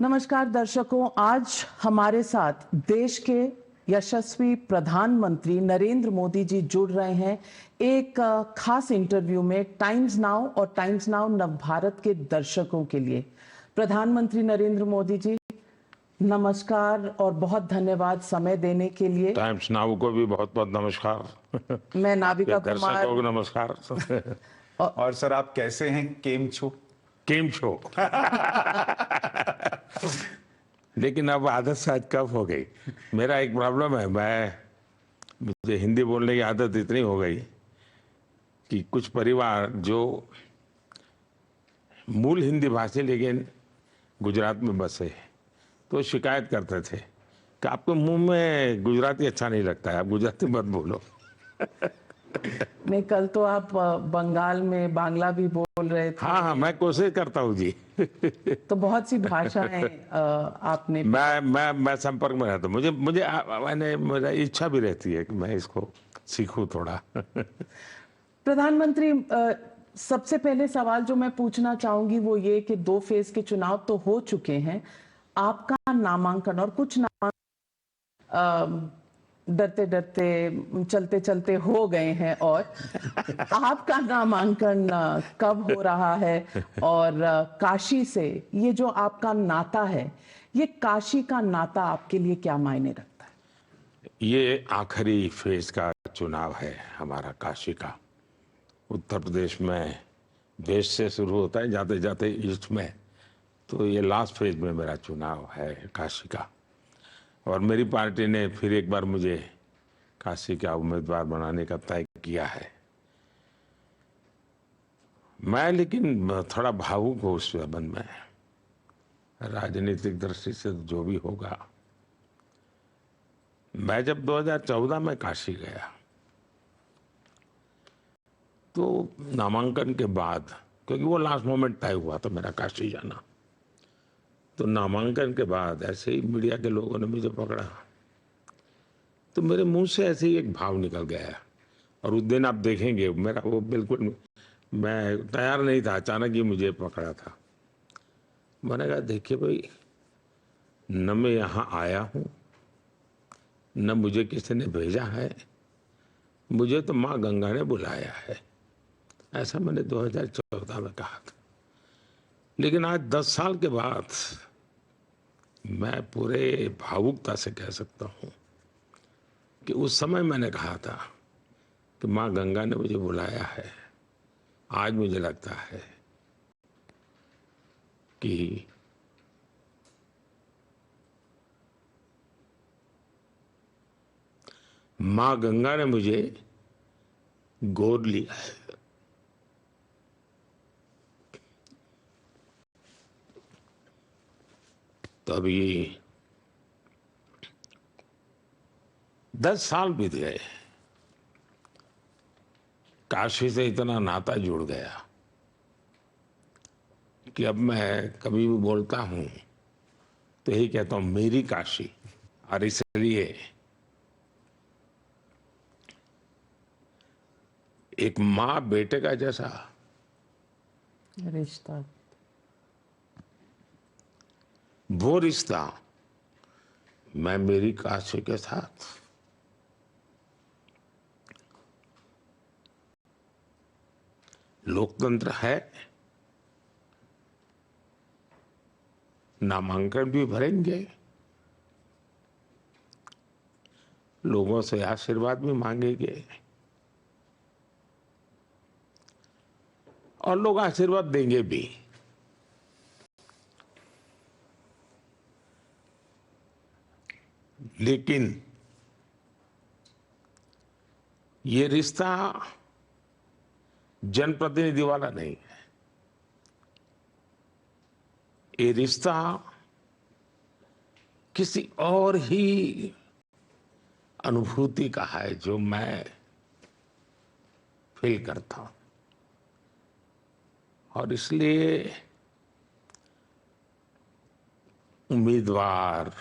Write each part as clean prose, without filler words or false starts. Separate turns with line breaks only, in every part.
नमस्कार दर्शकों, आज हमारे साथ देश के यशस्वी प्रधानमंत्री नरेंद्र मोदी जी जुड़ रहे हैं एक खास इंटरव्यू में टाइम्स नाउ और टाइम्स नाउ नव भारत के दर्शकों के लिए। प्रधानमंत्री नरेंद्र मोदी जी, नमस्कार और बहुत धन्यवाद समय देने के लिए।
टाइम्स नाउ को भी बहुत बहुत नमस्कार।
मैं नाविका
आपके
कुमार।
दर्शकों को नमस्कार।
और सर, आप कैसे हैं? केम छो?
केम छो। लेकिन अब आदत शायद कब हो गई। मेरा एक प्रॉब्लम है, मुझे हिंदी बोलने की आदत इतनी हो गई कि कुछ परिवार जो मूल हिंदी भाषी लेकिन गुजरात में बसे तो शिकायत करते थे कि आपके मुंह में गुजराती अच्छा नहीं लगता है, आप गुजराती मत बोलो।
नहीं, कल तो आप बंगाल में बांग्ला भी बोल रहे थे।
हाँ, मैं कोशिश करता हूँ जी।
तो बहुत सी भाषाएं आपने।
मैं संपर्क में रहता हूँ। मेरा इच्छा भी रहती है कि मैं इसको सीखूं थोड़ा।
प्रधानमंत्री, सबसे पहले सवाल जो मैं पूछना चाहूंगी वो ये कि 2 फेज के चुनाव तो हो चुके हैं, आपका नामांकन और कुछ डरते डरते चलते चलते हो गए हैं, और आपका नामांकन कब हो रहा है? और काशी से ये जो आपका नाता है, ये काशी का नाता आपके लिए क्या मायने रखता है?
ये आखिरी फेज का चुनाव है हमारा काशी का। उत्तर प्रदेश में वेस्ट से शुरू होता है, जाते जाते ईस्ट में, तो ये लास्ट फेज में मेरा चुनाव है काशी का। और मेरी पार्टी ने फिर एक बार मुझे काशी का उम्मीदवार बनाने का तय किया है। मैं लेकिन थोड़ा भावुक हूँ उस संबंध में। राजनीतिक दृष्टि से जो भी होगा, मैं जब 2014 में काशी गया तो नामांकन के बाद, क्योंकि वो लास्ट मोमेंट तय हुआ था मेरा काशी जाना, तो नामांकन के बाद ऐसे ही मीडिया के लोगों ने मुझे पकड़ा तो मेरे मुंह से ऐसे ही एक भाव निकल गया। और उस दिन आप देखेंगे मेरा वो बिल्कुल, मैं तैयार नहीं था, अचानक ही मुझे पकड़ा था। मैंने कहा, देखिए भाई, न मैं यहाँ आया हूँ, न मुझे किसी ने भेजा है, मुझे तो माँ गंगा ने बुलाया है। ऐसा मैंने 2014 में कहा था। लेकिन आज 10 साल के बाद मैं पूरे भावुकता से कह सकता हूँ कि उस समय मैंने कहा था कि माँ गंगा ने मुझे बुलाया है। आज मुझे लगता है कि माँ गंगा ने मुझे गोद लिया है। तो अभी 10 साल बीत गए, काशी से इतना नाता जुड़ गया कि अब मैं कभी भी बोलता हूं तो यही कहता हूं, मेरी काशी। और इसलिए एक माँ बेटे का जैसा
रिश्ता,
वो रिश्ता मैं मेरी काशी के साथ, लोकतंत्र है, नामांकन भी भरेंगे, लोगों से आशीर्वाद भी मांगेंगे और लोग आशीर्वाद देंगे भी। लेकिन ये रिश्ता जनप्रतिनिधि वाला नहीं है। ये रिश्ता किसी और ही अनुभूति का है जो मैं फील करता हूं। और इसलिए उम्मीदवार,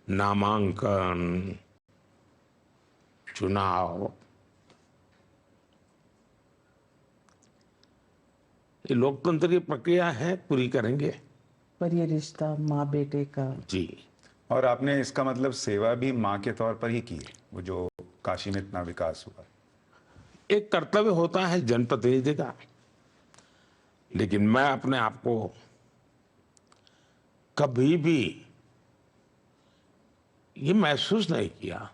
नामांकन, चुनाव, ये लोकतंत्र की प्रक्रिया है, पूरी करेंगे।
पर ये रिश्ता माँ बेटे का,
जी।
और आपने इसका मतलब सेवा भी माँ के तौर पर ही की है, वो जो काशी में इतना विकास हुआ।
एक कर्तव्य होता है जनप्रतिनिधि का, लेकिन मैं अपने आप को कभी भी ये महसूस नहीं किया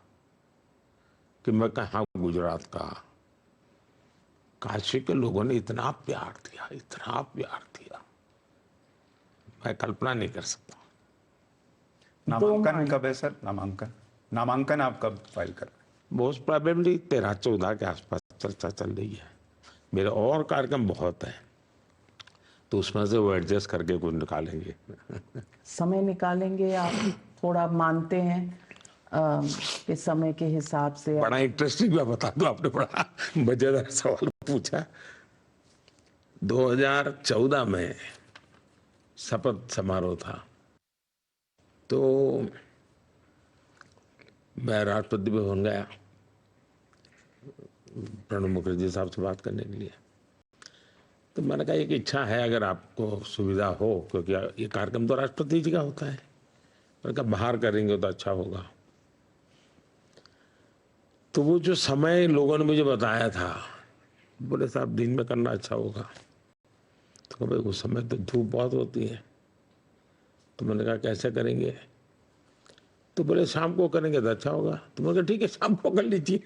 कि मैं कहाँ गुजरात का। काशी के लोगों ने इतना प्यार दिया, इतना प्यार दिया, मैं कल्पना नहीं कर सकता।
नामांकन कब है सर? नामांकन आप कब फाइल कर रहे हैं?
मोस्ट प्रोबेबली 13-14 के आसपास चर्चा चल रही है। मेरे और कार्यक्रम बहुत हैं, तो उसमें से वो एडजस्ट करके कुछ निकालेंगे।
समय निकालेंगे आप? थोड़ा मानते हैं कि समय के हिसाब से
बड़ा इंटरेस्टिंग, मैं बता दूं, आपने बड़ा मजेदार सवाल पूछा। 2014 में शपथ समारोह था, तो मैं राष्ट्रपति भवन गया प्रणब मुखर्जी साहब से बात करने के लिए। तो मैंने कहा एक इच्छा है, अगर आपको सुविधा हो, क्योंकि ये कार्यक्रम तो राष्ट्रपति जी का होता है, मैंने कहा बाहर करेंगे तो अच्छा होगा। तो वो जो समय लोगों ने मुझे बताया था, बोले साहब दिन में करना अच्छा होगा। तो भाई उस समय तो धूप बहुत होती है। तो मैंने कहा कैसे करेंगे? तो बोले शाम को करेंगे तो अच्छा होगा। तो मैंने कहा ठीक है, शाम को कर लीजिए।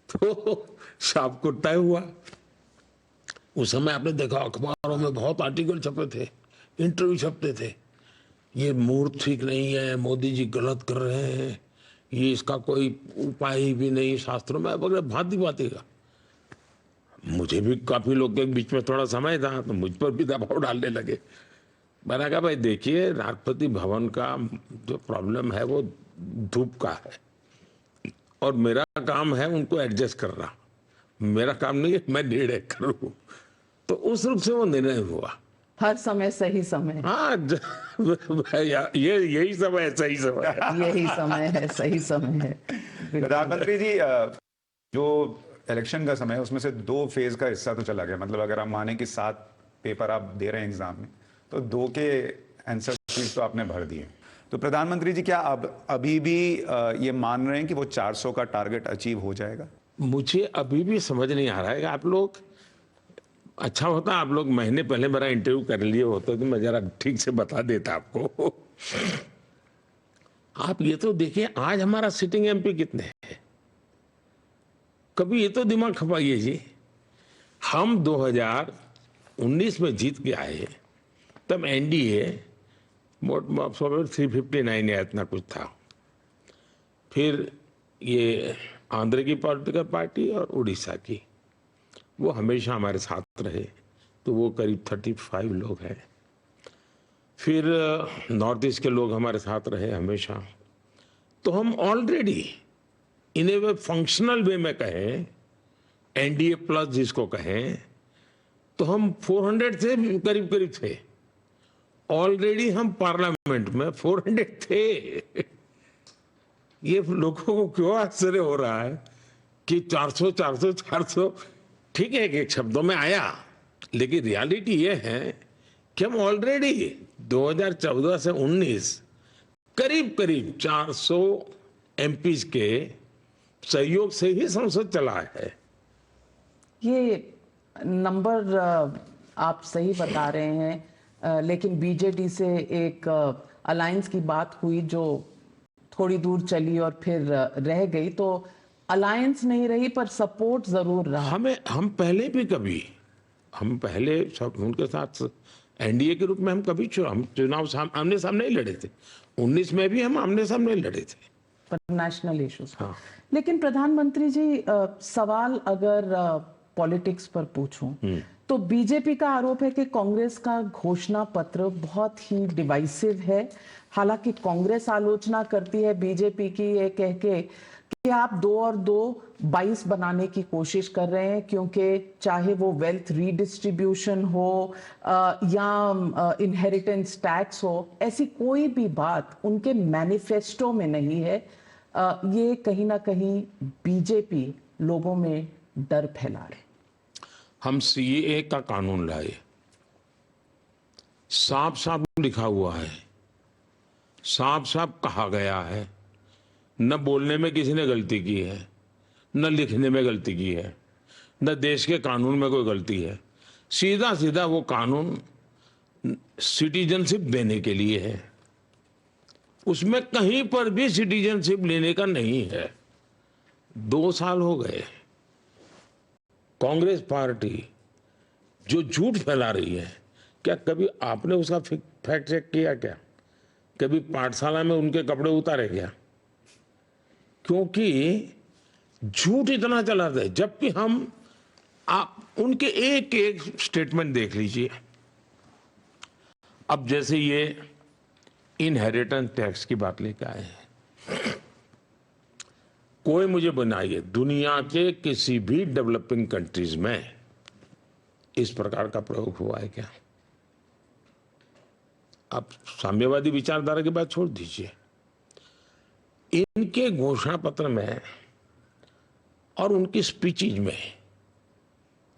तो शाम को तय हुआ। उस समय आपने देखा अखबारों में बहुत आर्टिकल छपे थे, इंटरव्यू छपते थे, ये मुहूर्त ठीक नहीं है, मोदी जी गलत कर रहे हैं, ये इसका कोई उपाय भी नहीं शास्त्रों में वगैरह, भांति भांति का। मुझे भी काफी लोग के बीच में थोड़ा समय था, तो मुझ पर भी दबाव डालने लगे। मैंने कहा भाई देखिए, राष्ट्रपति भवन का जो प्रॉब्लम है वो धूप का है, और मेरा काम है उनको एडजस्ट करना। मेरा काम नहीं है मैं निर्णय करूं। तो उस रूप से वो निर्णय हुआ।
हर समय सही समय,
हाँ ये यही समय है, सही समय है।
यही समय है, सही समय है। बिल्कुल।
प्रधानमंत्री जी, जो इलेक्शन का समय है उसमें से 2 फेज का हिस्सा तो चला गया। मतलब अगर आप माने कि 7 पेपर आप दे रहे हैं एग्जाम में, तो 2 के आंसर शीट तो आपने भर दिए। तो प्रधानमंत्री जी, क्या अब अभी भी ये मान रहे हैं कि वो 400 का टारगेट अचीव हो जाएगा?
मुझे अभी भी समझ नहीं आ रहा है कि आप लोग, अच्छा होता आप लोग महीने पहले मेरा इंटरव्यू कर लिए होते तो मैं जरा ठीक से बता देता आपको। आप ये तो देखिए, आज हमारा सिटिंग एमपी कितने हैं, कभी ये तो दिमाग खपाइए जी। हम 2019 में जीत के आए, तब एनडीए 359 या इतना कुछ था। फिर ये आंध्र की पॉलिटिकल पार्टी और उड़ीसा की, वो हमेशा हमारे साथ रहे, तो वो करीब 35 लोग हैं। फिर नॉर्थ ईस्ट के लोग हमारे साथ रहे हमेशा। तो हम already in A way functional वे में कहें, एनडीए प्लस जिसको कहें, तो हम 400 से करीब करीब थे। ऑलरेडी हम पार्लियामेंट में 400 थे। ये लोगों को क्यों आश्चर्य हो रहा है कि 400 400 400, ठीक है एक शब्दों में आया, लेकिन रियलिटी ये है कि हम ऑलरेडी 2014 से 19 करीब करीब 400 एमपीज के सहयोग से ही संसद चला है।
ये नंबर आप सही बता रहे हैं, लेकिन बीजेडी से एक अलायंस की बात हुई जो थोड़ी दूर चली और फिर रह गई। तो अलायंस नहीं रही पर सपोर्ट जरूर रहा।
हम पहले भी कभी, हम पहले सब उनके साथ एनडीए के रूप में हम कभी हम चुनाव आमने सामने ही लड़े थे। 19 में भी हम आमने सामने लड़े थे,
पर नेशनल इश्यूज।
हाँ।
लेकिन प्रधानमंत्री जी, सवाल अगर पॉलिटिक्स पर पूछूं, तो बीजेपी का आरोप है कि कांग्रेस का घोषणा पत्र बहुत ही डिवाइसिव है। हालांकि कांग्रेस आलोचना करती है बीजेपी की, ये कह के कि आप 2 और 2 22 बनाने की कोशिश कर रहे हैं, क्योंकि चाहे वो वेल्थ रीडिस्ट्रीब्यूशन हो या इनहेरिटेंस टैक्स हो, ऐसी कोई भी बात उनके मैनिफेस्टो में नहीं है। ये कहीं ना कहीं बीजेपी लोगों में डर फैला रहे।
हम सीएए का कानून लाए, साफ साफ लिखा हुआ है, साफ साफ कहा गया है। न बोलने में किसी ने गलती की है, न लिखने में गलती की है, न देश के कानून में कोई गलती है। सीधा सीधा वो कानून सिटीजनशिप देने के लिए है, उसमें कहीं पर भी सिटीजनशिप लेने का नहीं है। 2 साल हो गए कांग्रेस पार्टी जो झूठ फैला रही है, क्या कभी आपने उसका फैक्ट चेक किया क्या? कभी पाठशाला में उनके कपड़े उतारे क्या? क्योंकि झूठ इतना चलाते हैं। जब भी हम आप उनके एक एक स्टेटमेंट देख लीजिए। अब जैसे ये इनहेरिटेंस टैक्स की बात लेकर आए हैं, कोई मुझे बनाइए दुनिया के किसी भी डेवलपिंग कंट्रीज में इस प्रकार का प्रयोग हुआ है क्या? आप साम्यवादी विचारधारा की बात छोड़ दीजिए, इनके घोषणा पत्र में और उनकी स्पीचेज में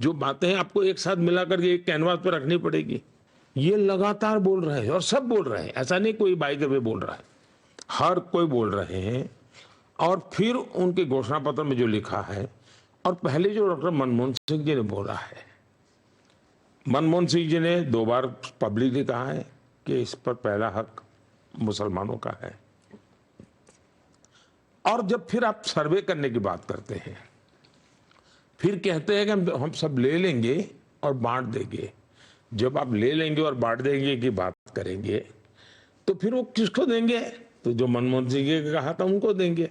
जो बातें हैं आपको एक साथ मिलाकर के एक कैनवास पर रखनी पड़ेगी। ये लगातार बोल रहे हैं और सब बोल रहे हैं, ऐसा नहीं कोई बाइक पे बोल रहा है, हर कोई बोल रहे हैं। और फिर उनके घोषणा पत्र में जो लिखा है, और पहले जो डॉक्टर मनमोहन सिंह जी ने बोला है, मनमोहन सिंह जी ने 2 बार पब्लिकली कहा है कि इस पर पहला हक मुसलमानों का है। और जब फिर आप सर्वे करने की बात करते हैं, फिर कहते हैं कि हम सब ले लेंगे और बांट देंगे। जब आप ले लेंगे और बांट देंगे की बात करेंगे तो फिर वो किसको देंगे? तो जो मनमोहन सिंह जी ने कहा था उनको देंगे।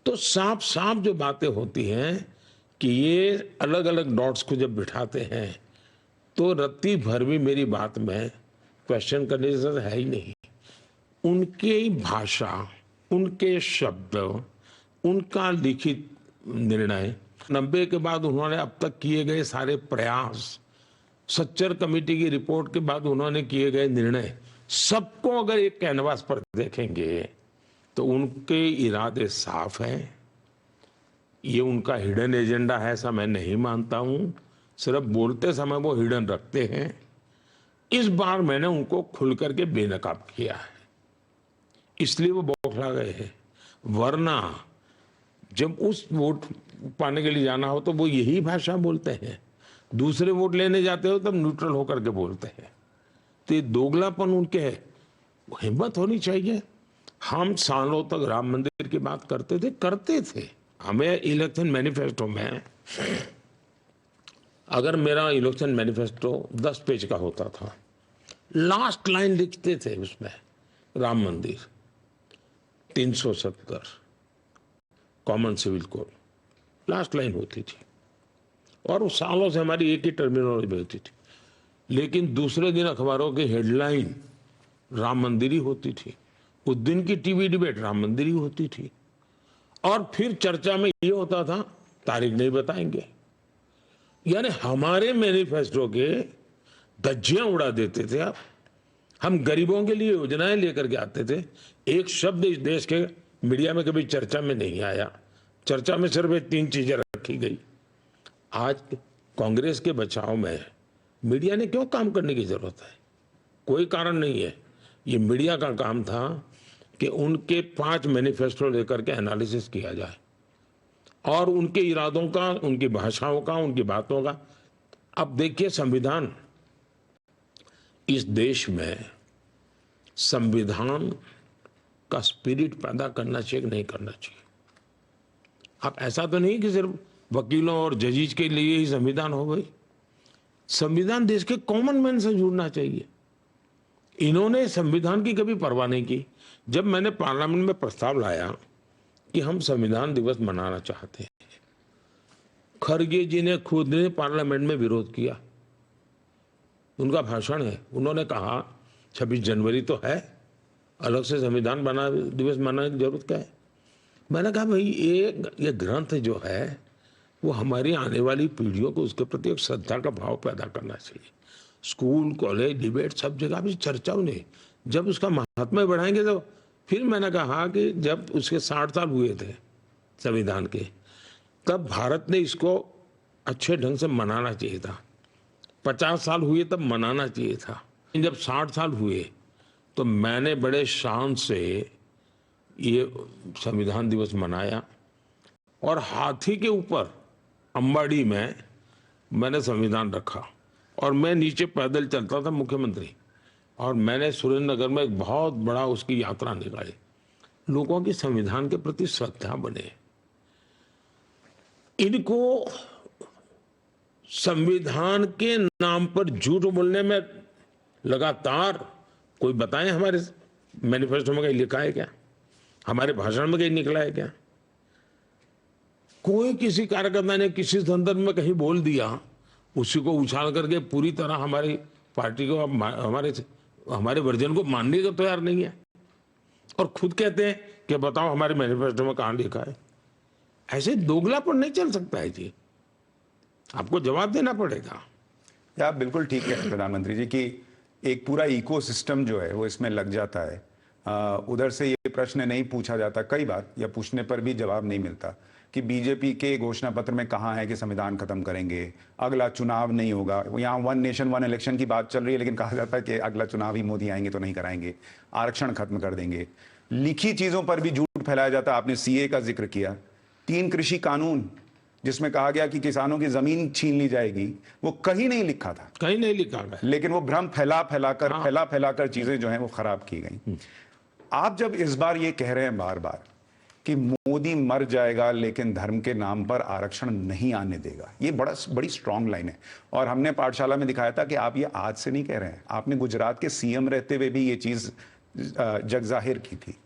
तो साफ साफ जो बातें होती हैं कि ये अलग अलग डॉट्स को जब बिठाते हैं तो रत्ती भर भी मेरी बात में क्वेश्चन करने की जरूरत है ही नहीं। उनकी भाषा, उनके शब्द, उनका लिखित निर्णय, 90 के बाद उन्होंने अब तक किए गए सारे प्रयास, सच्चर कमेटी की रिपोर्ट के बाद उन्होंने किए गए निर्णय, सबको अगर एक कैनवास पर देखेंगे तो उनके इरादे साफ हैं। ये उनका हिडन एजेंडा है ऐसा मैं नहीं मानता हूं, सिर्फ बोलते समय वो हिडन रखते हैं। इस बार मैंने उनको खुल करके बेनकाब किया है, इसलिए वो बौखला गए हैं। वरना जब उस वोट पाने के लिए जाना हो तो वो यही भाषा बोलते हैं, दूसरे वोट लेने जाते हो तब न्यूट्रल होकर के बोलते हैं। तो ये दोगलापन उनके है, हिम्मत होनी चाहिए। हम सालों तक राम मंदिर की बात करते थे। हमें इलेक्शन मैनिफेस्टो में, अगर मेरा इलेक्शन मैनिफेस्टो 10 पेज का होता था, लास्ट लाइन लिखते थे उसमें Ram Mandir, 370 common civil code, last line होती थी। और उस सालों से हमारी एक ही टर्मिनोलॉजी होती थी। लेकिन दूसरे दिन अखबारों की हेडलाइन राम मंदिर ही होती थी, उस दिन की टीवी डिबेट राम मंदिर ही होती थी। और फिर चर्चा में ये होता था तारीख नहीं बताएंगे। यानी हमारे मैनिफेस्टो के धज्जियां उड़ा देते थे आप। हम गरीबों के लिए योजनाएं लेकर के आते थे, एक शब्द इस देश के मीडिया में कभी चर्चा में नहीं आया। चर्चा में सिर्फ 3 चीजें रखी गई। आज कांग्रेस के बचाव में मीडिया ने क्यों काम करने की जरूरत है? कोई कारण नहीं है। ये मीडिया का काम था कि उनके 5 मैनिफेस्टो लेकर के एनालिसिस किया जाए और उनके इरादों का, उनकी भाषाओं का, उनकी बातों का। अब देखिए संविधान, इस देश में संविधान का स्पिरिट पैदा करना चाहिए कि नहीं करना चाहिए? अब ऐसा तो नहीं कि सिर्फ वकीलों और जजीज के लिए ही संविधान हो गई। संविधान देश के कॉमन मैन से जुड़ना चाहिए। इन्होंने संविधान की कभी परवाह नहीं की। जब मैंने पार्लियामेंट में प्रस्ताव लाया कि हम संविधान दिवस मनाना चाहते हैं, खरगे जी ने खुद ने पार्लियामेंट में विरोध किया। उनका भाषण है, उन्होंने कहा 26 जनवरी तो है, अलग से संविधान दिवस मनाने की जरूरत क्या है? मैंने कहा भाई ये ग्रंथ जो है वो हमारी आने वाली पीढ़ियों को उसके प्रति एक श्रद्धा का भाव पैदा करना चाहिए। स्कूल, कॉलेज, डिबेट सब जगह भी चर्चा नहीं। जब उसका महात्म्य बढ़ाएंगे तो फिर मैंने कहा कि जब उसके 60 साल हुए थे संविधान के, तब भारत ने इसको अच्छे ढंग से मनाना चाहिए था। 50 साल हुए तब मनाना चाहिए था। जब 60 साल हुए तो मैंने बड़े शान से ये संविधान दिवस मनाया और हाथी के ऊपर अंबाड़ी में मैंने संविधान रखा और मैं नीचे पैदल चलता था मुख्यमंत्री, और मैंने सुरेंद्र नगर में एक बहुत बड़ा उसकी यात्रा निकाली। लोगों की संविधान के प्रति श्रद्धा बने। इनको संविधान के नाम पर झूठ बोलने में लगातार, कोई बताएं हमारे मैनिफेस्टो में कहीं लिखा है क्या, हमारे भाषण में कहीं निकला है क्या? कोई किसी कार्यकर्ता ने किसी संदर्भ में कहीं बोल दिया, उसी को उछाल करके पूरी तरह हमारी पार्टी को, हमारे वर्जन को मानने को तैयार नहीं है, और खुद कहते हैं कि बताओ हमारे मैनिफेस्टो में कहाँ लिखा है। ऐसे दोगलापन नहीं चल सकता है जी, आपको जवाब देना पड़ेगा।
या आप बिल्कुल ठीक है प्रधानमंत्री जी कि एक पूरा इकोसिस्टम जो है वो इसमें लग जाता है। उधर से ये प्रश्न नहीं पूछा जाता कई बार, या पूछने पर भी जवाब नहीं मिलता कि बीजेपी के घोषणा पत्र में कहाँ है कि संविधान खत्म करेंगे, अगला चुनाव नहीं होगा। यहाँ 1 नेशन 1 इलेक्शन की बात चल रही है, लेकिन कहा जाता है कि अगला चुनाव ही मोदी आएंगे तो नहीं कराएंगे, आरक्षण खत्म कर देंगे। लिखी चीजों पर भी झूठ फैलाया जाता है। आपने सीए का जिक्र किया, 3 कृषि कानून जिसमें कहा गया कि किसानों की जमीन छीन ली जाएगी, वो कहीं नहीं लिखा था,
कहीं नहीं लिखा गया,
लेकिन वो भ्रम फैला कर चीजें जो हैं वो खराब की गई। आप जब इस बार ये कह रहे हैं बार बार कि मोदी मर जाएगा लेकिन धर्म के नाम पर आरक्षण नहीं आने देगा, ये बड़ी स्ट्रांग लाइन है। और हमने पाठशाला में दिखाया था कि आप ये आज से नहीं कह रहे हैं, आपने गुजरात के सीएम रहते हुए भी ये चीज जग जाहिर की थी।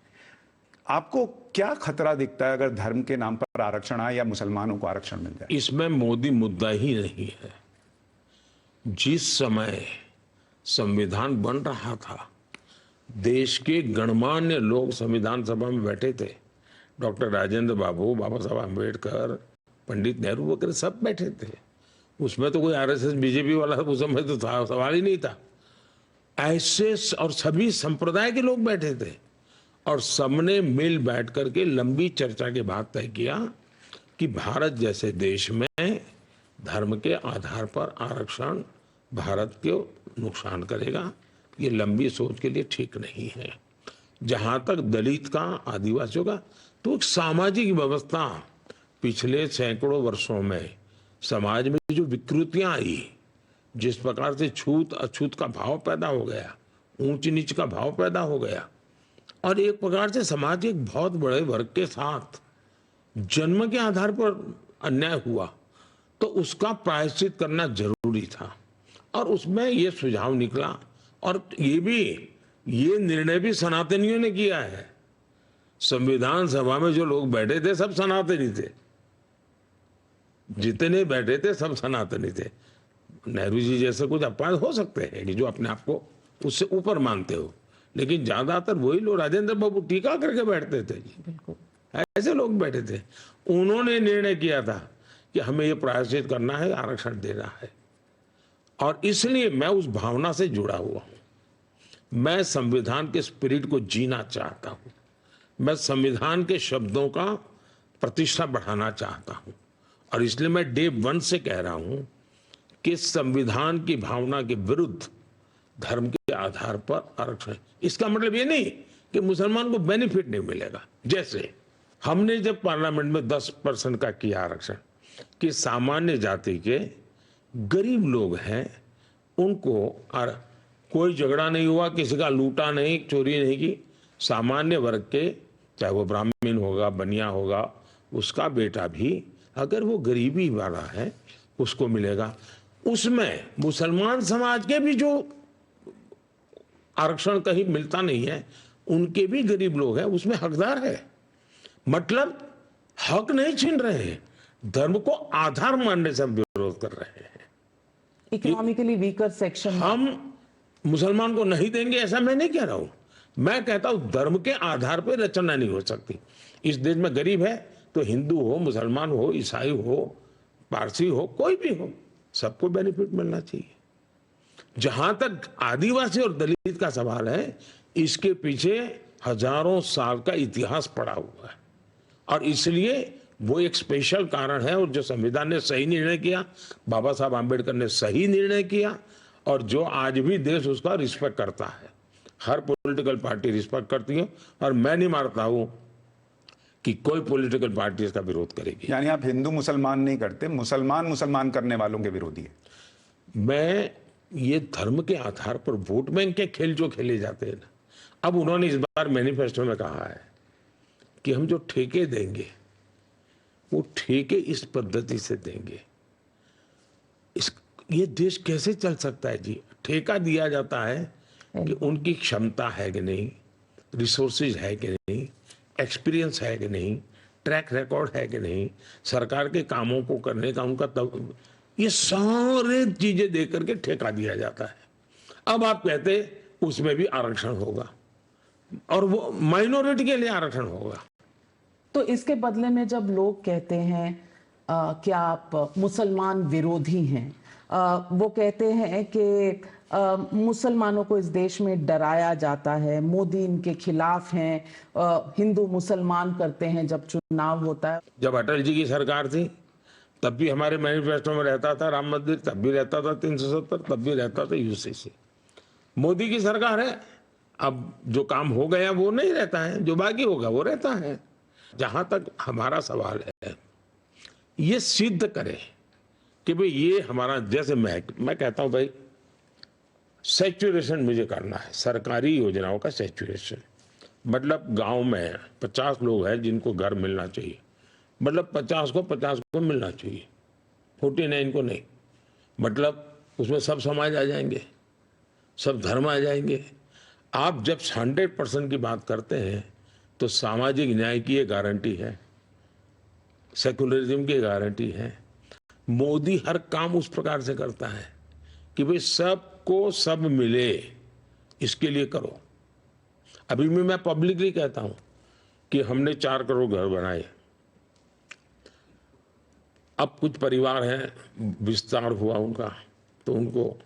आपको क्या खतरा दिखता है अगर धर्म के नाम पर आरक्षण आए या मुसलमानों को आरक्षण मिल जाए?
इसमें मोदी मुद्दा ही नहीं है। जिस समय संविधान बन रहा था, देश के गणमान्य लोग संविधान सभा में बैठे थे, डॉक्टर राजेंद्र बाबू, बाबा साहब अम्बेडकर, पंडित नेहरू वगैरह सब बैठे थे। उसमें तो कोई आरएसएस बीजेपी वाला उस समय तो सवाल ही नहीं था। ऐसे और सभी संप्रदाय के लोग बैठे थे, और सबने मिल बैठ करके लंबी चर्चा के बाद तय किया कि भारत जैसे देश में धर्म के आधार पर आरक्षण भारत को नुकसान करेगा, ये लंबी सोच के लिए ठीक नहीं है। जहाँ तक दलित का, आदिवासियों का, तो एक सामाजिक व्यवस्था पिछले सैकड़ों वर्षों में समाज में जो विकृतियां आई, जिस प्रकार से छूत अछूत का भाव पैदा हो गया, ऊंच नीच का भाव पैदा हो गया, और एक प्रकार से समाज के एक बहुत बड़े वर्ग के साथ जन्म के आधार पर अन्याय हुआ, तो उसका प्रायश्चित करना जरूरी था। और उसमें ये सुझाव निकला, और ये निर्णय भी सनातनियों ने किया है। संविधान सभा में जो लोग बैठे थे सब सनातनी थे, जितने बैठे थे सब सनातनी थे। नेहरू जी जैसे कुछ अपवाद हो सकते हैं कि जो अपने आप को उससे ऊपर मानते हो, लेकिन ज्यादातर वही लोग, राजेंद्र बाबू टीका करके बैठते थे जी, ऐसे लोग बैठे थे। उन्होंने निर्णय किया था कि हमें ये प्रायश्चित करना है, आरक्षण देना है, और इसलिए मैं उस भावना से जुड़ा हुआ हूं। मैं संविधान के स्पिरिट को जीना चाहता हूं, मैं संविधान के शब्दों का प्रतिष्ठा बढ़ाना चाहता हूं, और इसलिए मैं डे 1 से कह रहा हूं कि संविधान की भावना के विरुद्ध धर्म के आधार पर आरक्षण। इसका मतलब ये नहीं कि मुसलमान को बेनिफिट नहीं मिलेगा। जैसे हमने जब पार्लियामेंट में 10% का किया आरक्षण, कि सामान्य जाति के गरीब लोग हैं उनको, और कोई झगड़ा नहीं हुआ, किसी का लूटा नहीं, चोरी नहीं की, सामान्य वर्ग के, चाहे वो ब्राह्मण होगा, बनिया होगा, उसका बेटा भी अगर वो गरीबी वाला है उसको मिलेगा। उसमें मुसलमान समाज के भी जो आरक्षण कहीं मिलता नहीं है, उनके भी गरीब लोग हैं, उसमें हकदार है। मतलब हक नहीं छीन रहे हैं, धर्म को आधार मानने से हम विरोध कर रहे हैं।
इकोनॉमिकली वीकर सेक्शन
हम मुसलमान को नहीं देंगे ऐसा मैं नहीं कह रहा हूं, मैं कहता हूं धर्म के आधार पर रचना नहीं हो सकती। इस देश में गरीब है तो हिंदू हो, मुसलमान हो, ईसाई हो, पारसी हो, कोई भी हो, सबको बेनिफिट मिलना चाहिए। जहां तक आदिवासी और दलित का सवाल है, इसके पीछे हजारों साल का इतिहास पड़ा हुआ है, और इसलिए वो एक स्पेशल कारण है। और जो संविधान ने सही निर्णय किया, बाबा साहब आम्बेडकर ने सही निर्णय किया, और जो आज भी देश उसका रिस्पेक्ट करता है, हर पॉलिटिकल पार्टी रिस्पेक्ट करती है, और मैं नहीं मानता हूं कि कोई पॉलिटिकल पार्टी इसका विरोध करेगी।
यानी आप हिंदू मुसलमान नहीं करते, मुसलमान मुसलमान करने वालों के विरोधी है।
मैं ये धर्म के आधार पर वोट बैंक के खेल जो खेले जाते हैं ना, अब उन्होंने इस बार मैनिफेस्टो में कहा है कि हम जो ठेके देंगे वो ठेके इस पद्धति से देंगे। ये देश कैसे चल सकता है जी? ठेका दिया जाता है कि उनकी क्षमता है कि नहीं, रिसोर्सेज है कि नहीं, एक्सपीरियंस है कि नहीं, ट्रैक रिकॉर्ड है कि नहीं, सरकार के कामों को करने का उनका तब, ये सारे चीजें देख करके ठेका दिया जाता है। अब आप कहते उसमें भी आरक्षण होगा, और वो माइनॉरिटी के लिए आरक्षण होगा।
तो इसके बदले में जब लोग कहते हैं कि आप मुसलमान विरोधी हैं, वो कहते हैं कि मुसलमानों को इस देश में डराया जाता है, मोदी इनके खिलाफ हैं, हिंदू मुसलमान करते हैं जब चुनाव होता है।
जब अटल जी की सरकार थी तब भी हमारे मैनिफेस्टो में रहता था राम मंदिर, तब भी रहता था 370, तब भी रहता था यूसीसी। मोदी की सरकार है, अब जो काम हो गया वो नहीं रहता है, जो बाकी होगा वो रहता है। जहां तक हमारा सवाल है, ये सिद्ध करे कि भाई ये हमारा, जैसे मैं कहता हूं भाई सैचुरेशन मुझे करना है, सरकारी योजनाओं का सैचुरेशन। मतलब गांव में 50 लोग हैं जिनको घर मिलना चाहिए, मतलब 50 को मिलना चाहिए, 49 को नहीं। मतलब उसमें सब समाज आ जाएंगे, सब धर्म आ जाएंगे। आप जब 100% की बात करते हैं तो सामाजिक न्याय की ये गारंटी है, सेकुलरिज्म की गारंटी है। मोदी हर काम उस प्रकार से करता है कि भाई सबको सब मिले, इसके लिए करो। अभी भी मैं पब्लिकली कहता हूं कि हमने 4 करोड़ घर बनाए। अब कुछ परिवार हैं, विस्तार हुआ उनका, तो उनको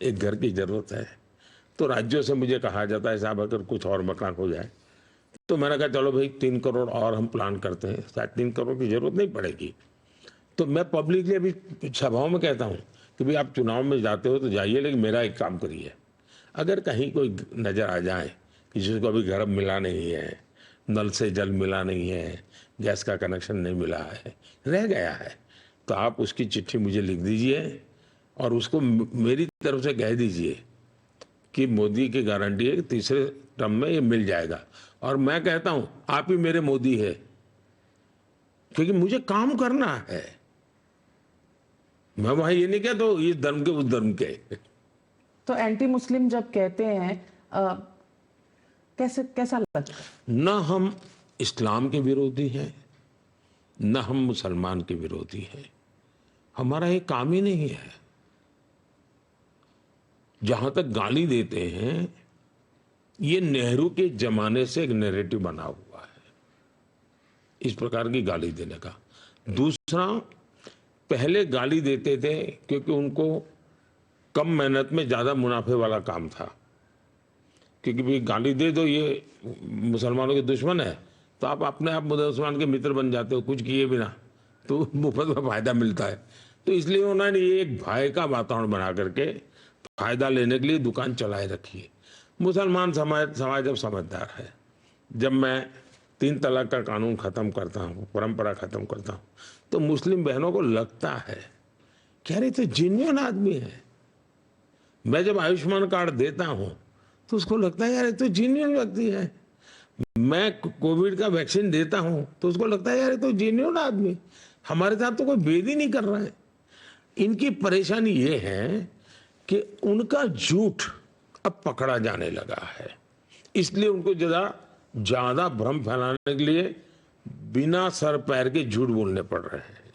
एक घर की जरूरत है, तो राज्यों से मुझे कहा जाता है साहब अगर कुछ और मकान हो जाए, तो मैंने कहा चलो भाई 3 करोड़ और हम प्लान करते हैं, शायद 3 करोड़ की जरूरत नहीं पड़ेगी। तो मैं पब्लिकली अभी सभाओं में कहता हूं कि भाई आप चुनाव में जाते हो तो जाइए, लेकिन मेरा एक काम करिए, अगर कहीं कोई नजर आ जाए कि जिसको अभी घर मिला नहीं है, नल से जल मिला नहीं है, गैस का कनेक्शन नहीं मिला है, रह गया है, तो आप उसकी चिट्ठी मुझे लिख दीजिए और उसको मेरी तरफ से कह दीजिए कि मोदी की गारंटी है कि तीसरे टर्म में ये मिल जाएगा। और मैं कहता हूं आप ही मेरे मोदी है, क्योंकि मुझे काम करना है। मैं वहां ये नहीं कहता तो ये धर्म के उस धर्म के।
तो एंटी मुस्लिम जब कहते हैं कैसा लगता है?
न हम इस्लाम के विरोधी हैं, न हम मुसलमान के विरोधी हैं, हमारा ये काम ही नहीं है। जहां तक गाली देते हैं, ये नेहरू के जमाने से एक नैरेटिव बना हुआ है, इस प्रकार की गाली देने का। दूसरा, पहले गाली देते थे क्योंकि उनको कम मेहनत में ज्यादा मुनाफे वाला काम था, क्योंकि भाई गाली दे दो ये मुसलमानों के दुश्मन है, तो आप अपने आप मुसलमान के मित्र बन जाते हो, कुछ किए बिना, तो मुफ्त में फायदा मिलता है। तो इसलिए उन्होंने ये एक भय का वातावरण बना करके फायदा लेने के लिए दुकान चलाए रखी है। मुसलमान समाज अब समझदार है। जब मैं 3 तलाक का कानून खत्म करता हूँ, परंपरा खत्म करता हूँ, तो मुस्लिम बहनों को लगता है कि अरे तो जेन्युइन आदमी है। मैं जब आयुष्मान कार्ड देता हूँ तो उसको लगता है यार तो जेन्युइन व्यक्ति है। मैं कोविड का वैक्सीन देता हूँ तो उसको लगता है यार तो जेन्युइन आदमी, हमारे साथ तो कोई भेद ही नहीं कर रहा है। इनकी परेशानी ये है कि उनका झूठ अब पकड़ा जाने लगा है, इसलिए उनको ज्यादा भ्रम फैलाने के लिए बिना सर पैर के झूठ बोलने पड़ रहे हैं।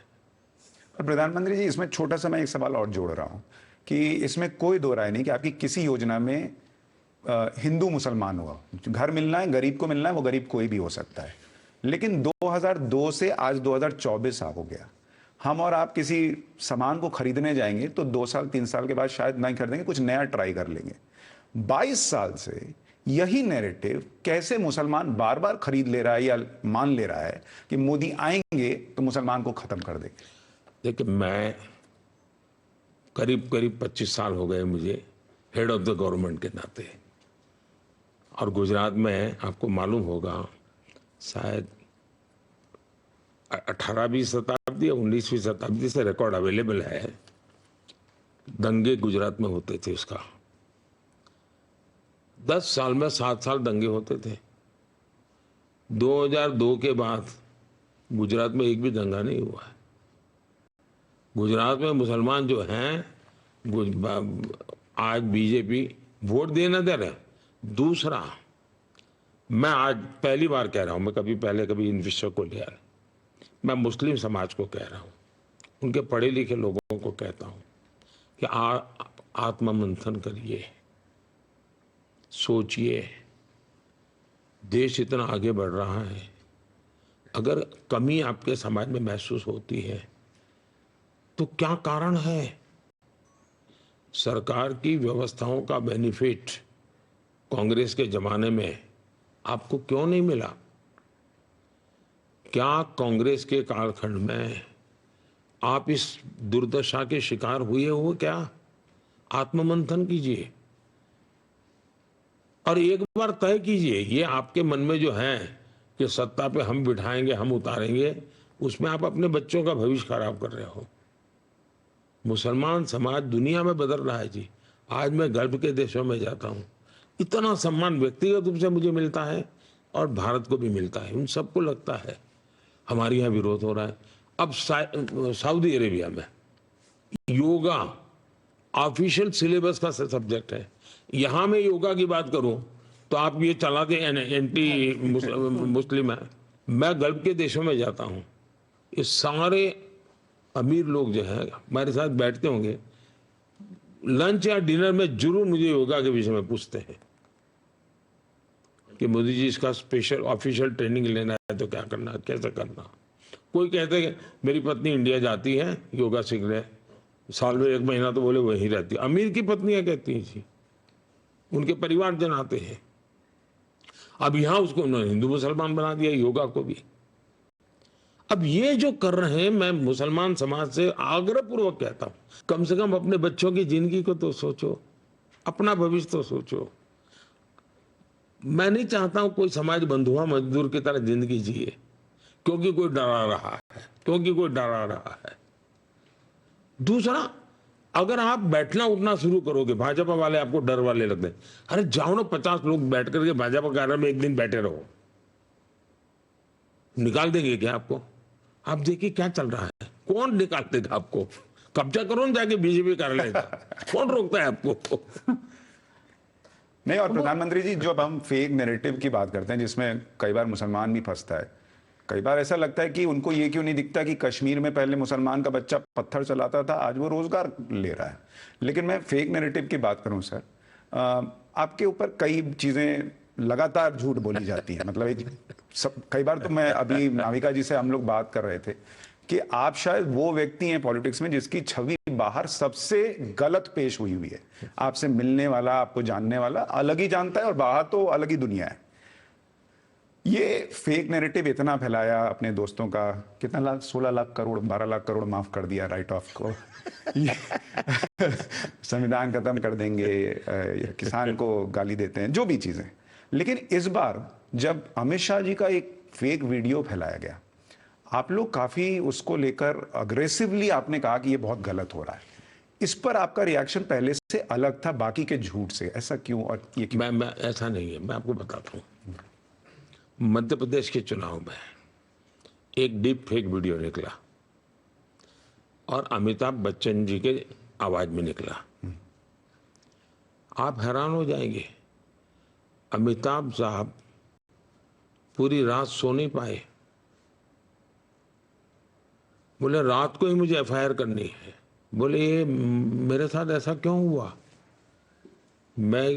और प्रधानमंत्री जी, इसमें छोटा सा मैं एक सवाल और जोड़ रहा हूं कि इसमें कोई दो राय नहीं कि आपकी किसी योजना में हिंदू मुसलमान हुआ, घर मिलना है, गरीब को मिलना है, वो गरीब कोई भी हो सकता है। लेकिन 2002 से आज 2024 हो गया, हम और आप किसी सामान को खरीदने जाएंगे तो 2 साल 3 साल के बाद शायद नहीं खरीदेंगे, कुछ नया ट्राई कर लेंगे। 22 साल से यही नैरेटिव कैसे मुसलमान बार बार खरीद ले रहा है या मान ले रहा है कि मोदी आएंगे तो मुसलमान को खत्म कर देंगे?
देखिए, मैं करीब करीब 25 साल हो गए मुझे हेड ऑफ द गवर्नमेंट के नाते। और गुजरात में आपको मालूम होगा शायद 18वीं शताब्दी या 19वीं शताब्दी से रिकॉर्ड अवेलेबल है, दंगे गुजरात में होते थे। उसका 10 साल में 7 साल दंगे होते थे। 2002 के बाद गुजरात में एक भी दंगा नहीं हुआ है। गुजरात में मुसलमान जो हैं आज बीजेपी वोट देना दे रहे हैं। दूसरा, मैं आज पहली बार कह रहा हूं, मैं कभी पहले कभी इन विषयों को लिया, मैं मुस्लिम समाज को कह रहा हूं, उनके पढ़े लिखे लोगों को कहता हूं कि आत्ममंथन करिए, सोचिए, देश इतना आगे बढ़ रहा है, अगर कमी आपके समाज में महसूस होती है तो क्या कारण है? सरकार की व्यवस्थाओं का बेनिफिट कांग्रेस के जमाने में आपको क्यों नहीं मिला? क्या कांग्रेस के कालखंड में आप इस दुर्दशा के शिकार हुए हो क्या? आत्ममंथन कीजिए और एक बार तय कीजिए, ये आपके मन में जो है कि सत्ता पे हम बिठाएंगे, हम उतारेंगे, उसमें आप अपने बच्चों का भविष्य खराब कर रहे हो। मुसलमान समाज दुनिया में बदल रहा है जी। आज मैं गल्फ के देशों में जाता हूँ, इतना सम्मान व्यक्तिगत रूप से मुझे मिलता है और भारत को भी मिलता है। उन सबको लगता है हमारे यहाँ विरोध हो रहा है। अब सऊदी अरेबिया में योगा ऑफिशियल सिलेबस का सब्जेक्ट है। यहाँ मैं योगा की बात करूं तो आप ये चला दें एंटी मुस्लिम है। मैं गल्फ के देशों में जाता हूँ, ये सारे अमीर लोग जो है हमारे साथ बैठते होंगे, लंच या डिनर में जरूर मुझे योगा के विषय में पूछते हैं कि मोदी जी इसका स्पेशल ऑफिशियल ट्रेनिंग लेना है तो क्या करना, कैसे करना। कोई कहते हैं मेरी पत्नी इंडिया जाती है योगा सीखने, साल में 1 महीना तो बोले वहीं रहती है। अमीर की पत्नियां कहती हैं जी, उनके परिवार जन आते हैं। अब यहां उसको उन्होंने हिंदू मुसलमान बना दिया योगा को भी। अब ये जो कर रहे हैं, मैं मुसलमान समाज से आग्रह पूर्वक कहता हूं, कम से कम अपने बच्चों की जिंदगी को तो सोचो, अपना भविष्य तो सोचो। मैं नहीं चाहता हूं कोई समाज बंधुआ मजदूर की तरह जिंदगी जिए क्योंकि कोई डरा रहा है, दूसरा, अगर आप बैठना उठना शुरू करोगे, भाजपा वाले आपको डर वाले लगते हैं, अरे जाओ ना 50 लोग बैठ करके भाजपा कार्यालय में एक दिन बैठे रहो, निकाल देंगे क्या आपको? आप देखिए क्या चल रहा है, कौन निकाल देगा आपको? कब्जा करो ना जाके बीजेपी कार्यालय का, कौन रोकता है आपको?
नहीं, और प्रधानमंत्री जी, जब हम फेक नैरेटिव की बात करते हैं जिसमें कई बार मुसलमान भी फंसता है, कई बार ऐसा लगता है कि उनको ये क्यों नहीं दिखता कि कश्मीर में पहले मुसलमान का बच्चा पत्थर चलाता था, आज वो रोजगार ले रहा है। लेकिन मैं फेक नैरेटिव की बात करूं सर, आपके ऊपर कई चीजें लगातार झूठ बोली जाती है। मतलब कई बार तो मैं अभी नाविका जी से हम लोग बात कर रहे थे कि आप शायद वो व्यक्ति हैं पॉलिटिक्स में जिसकी छवि बाहर सबसे गलत पेश हुई है। आपसे मिलने वाला, आपको जानने वाला अलग ही जानता है और बाहर तो अलग ही दुनिया है। ये फेक नैरेटिव इतना फैलाया अपने दोस्तों का, कितना लाख, 16 लाख करोड़, 12 लाख करोड़ माफ कर दिया राइट ऑफ को, संविधान खत्म कर देंगे, किसान को गाली देते हैं, जो भी चीजें। लेकिन इस बार जब अमित शाह जी का एक फेक वीडियो फैलाया गया, आप लोग काफी उसको लेकर अग्रेसिवली आपने कहा कि ये बहुत गलत हो रहा है। इस पर आपका रिएक्शन पहले से अलग था बाकी के झूठ से, ऐसा क्यों? और ये क्यों?
मैं ऐसा नहीं है, मैं आपको बताता हूँ। मध्य प्रदेश के चुनाव में एक डीप फेक वीडियो निकला और अमिताभ बच्चन जी के आवाज में निकला। आप हैरान हो जाएंगे, अमिताभ साहब पूरी रात सो नहीं पाए। बोले रात को ही मुझे एफआईआर करनी है। बोले ये मेरे साथ ऐसा क्यों हुआ? मैं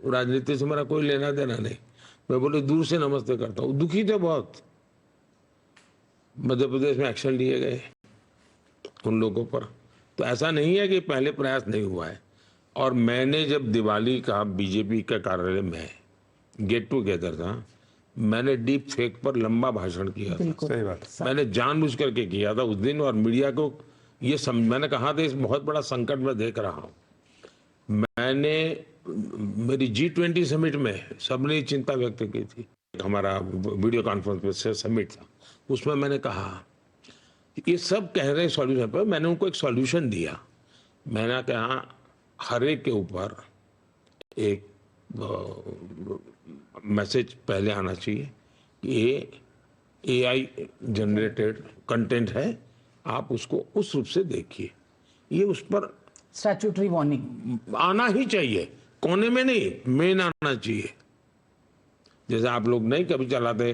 राजनीति से मेरा कोई लेना देना नहीं। मैं बोले दूर से नमस्ते करता हूँ। दुखी थे बहुत। मध्य प्रदेश में एक्शन लिए गए उन लोगों पर। तो ऐसा नहीं है कि पहले प्रयास नहीं हुआ है। और मैंने जब दिवाली का बीजेपी के कार्यालय में गेट टुगेदर था, मैंने डीप फेक पर लंबा भाषण किया था।
सही बात।
मैंने जानबूझ करके किया था उस दिन, और मीडिया को मैंने कहा था इस बहुत बड़ा संकट में देख रहा हूँ। मैंने मेरी G20 समिट में सबने चिंता व्यक्त की थी, हमारा वीडियो कॉन्फ्रेंस पे समिट था, उसमें मैंने कहा ये सब कह रहे हैं सॉल्यूशन पर, मैंने उनको एक सॉल्यूशन दिया। मैंने कहा हर एक के ऊपर एक मैसेज पहले आना चाहिए कि ये AI जनरेटेड कंटेंट है, आप उसको उस रूप से देखिए। ये उस पर
स्टैट्यूटरी वार्निंग
आना ही चाहिए, कोने में नहीं, मेन आना चाहिए। जैसे आप लोग नहीं कभी चलाते,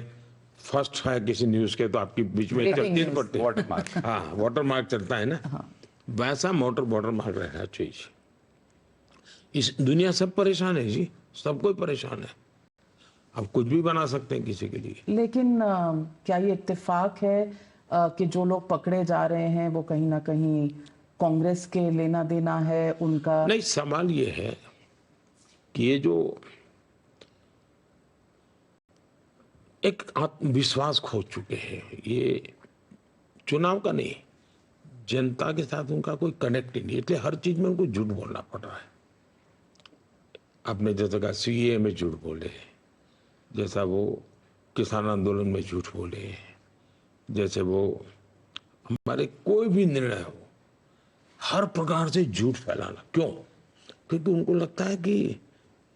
फर्स्ट है किसी न्यूज के तो आपकी बीच में
Breaking
चलती
news.
पड़ती,
Watermark.
हाँ वाटरमार्क चलता है ना, वैसा वाटरमार्क रहना चाहिए। इस दुनिया सब परेशान है जी, सब कोई परेशान है। अब कुछ भी बना सकते हैं किसी के लिए।
लेकिन क्या ये इत्तेफाक है कि जो लोग पकड़े जा रहे हैं वो कहीं ना कहीं कांग्रेस के लेना देना है उनका?
नहीं, सवाल ये है कि ये जो एक आत्मविश्वास खो चुके हैं, ये चुनाव का नहीं, जनता के साथ उनका कोई कनेक्ट ही नहीं, इसलिए हर चीज में उनको झूठ बोलना पड़ रहा है। आपने जैसे कहा CAA में झूठ बोले, जैसा वो किसान आंदोलन में झूठ बोले, जैसे वो हमारे कोई भी निर्णय हो, हर प्रकार से झूठ फैलाना। क्यों? क्योंकि उनको लगता है कि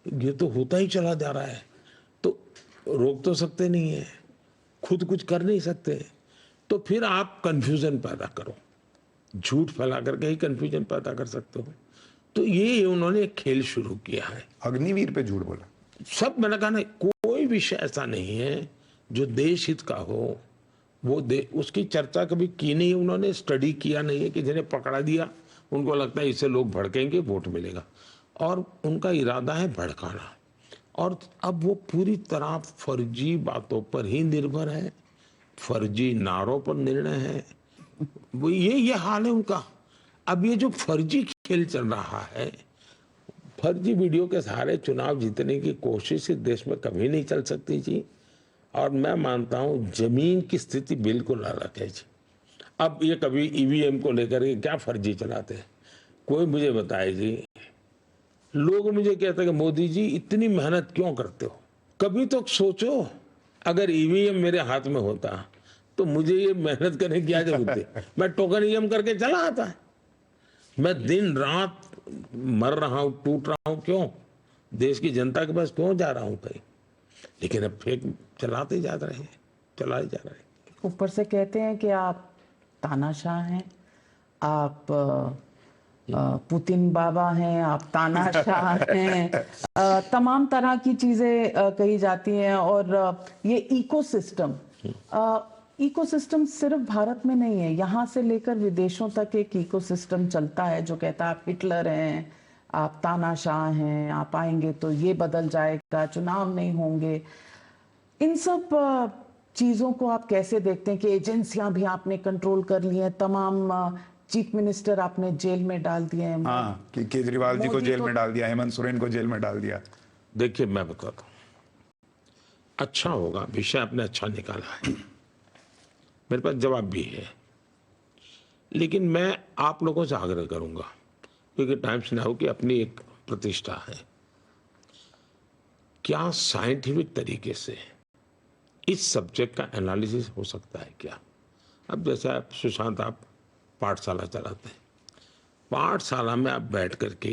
ये तो होता ही चला जा रहा है, तो रोक तो सकते नहीं है, खुद कुछ कर नहीं सकते, तो फिर आप कंफ्यूजन पैदा करो, झूठ फैला करके ही कंफ्यूजन पैदा कर सकते हो। तो ये उन्होंने एक खेल शुरू किया है।
अग्निवीर पे झूठ बोला।
सब मैंने कहा ना, कोई विषय ऐसा नहीं है जो देश हित का हो, वो उसकी चर्चा कभी की नहीं है उन्होंने, स्टडी किया नहीं है कि जिन्हें पकड़ा दिया उनको लगता है इससे लोग भड़केंगे, वोट मिलेगा, और उनका इरादा है भड़काना। और अब वो पूरी तरह फर्जी बातों पर ही निर्भर है, फर्जी नारों पर निर्णय है, वो ये हाल है उनका। अब ये जो फर्जी खेल चल रहा है, फर्जी वीडियो के सहारे चुनाव जीतने की कोशिश इस देश में कभी नहीं चल सकती जी। और मैं मानता हूं जमीन की स्थिति बिल्कुल अलग है जी। अब ये कभी EVM को लेकर के क्या फर्जी चलाते हैं, कोई मुझे बताए जी। लोग मुझे कहते हैं कि मोदी जी इतनी मेहनत क्यों करते हो? कभी तो सोचो, अगर EVM मेरे हाथ में होता तो मुझे ये मेहनत करने की क्या जरूरत है? मैं टोकन EVM करके चला आता। मैं दिन रात मर रहा हूं, टूट रहा हूं, क्यों? देश की जनता के पास क्यों जा रहा हूं कहीं? लेकिन अब फेक चलाते जा रहे हैं, चलाए जा रहे हैं।
ऊपर से कहते हैं कि आप तानाशाह हैं, आप पुतिन बाबा हैं, आप तानाशाह हैं, तमाम तरह की चीजें कही जाती हैं। और ये इकोसिस्टम सिर्फ भारत में नहीं है, यहाँ से लेकर विदेशों तक एक इकोसिस्टम चलता है जो कहता है आप हिटलर हैं, आप तानाशाह हैं, आप आएंगे तो ये बदल जाएगा, चुनाव नहीं होंगे। इन सब चीजों को आप कैसे देखते हैं कि एजेंसियां भी आपने कंट्रोल कर ली हैं, तमाम चीफ मिनिस्टर आपने जेल में डाल दिए हैं?
हाँ, कि केजरीवाल जी को जेल में डाल दिया, हेमंत सोरेन को जेल में डाल दिया।
देखिए मैं बताता हूँ, अच्छा होगा, विषय आपने अच्छा निकाला है, मेरे पास जवाब भी है, लेकिन मैं आप लोगों से आग्रह करूंगा, क्योंकि टाइम्स नाउ की अपनी एक प्रतिष्ठा है, क्या साइंटिफिक तरीके से इस सब्जेक्ट का एनालिसिस हो सकता है क्या? अब जैसे आप सुशांत, आप पाठशाला चलाते हैं, पाठशाला में आप बैठ करके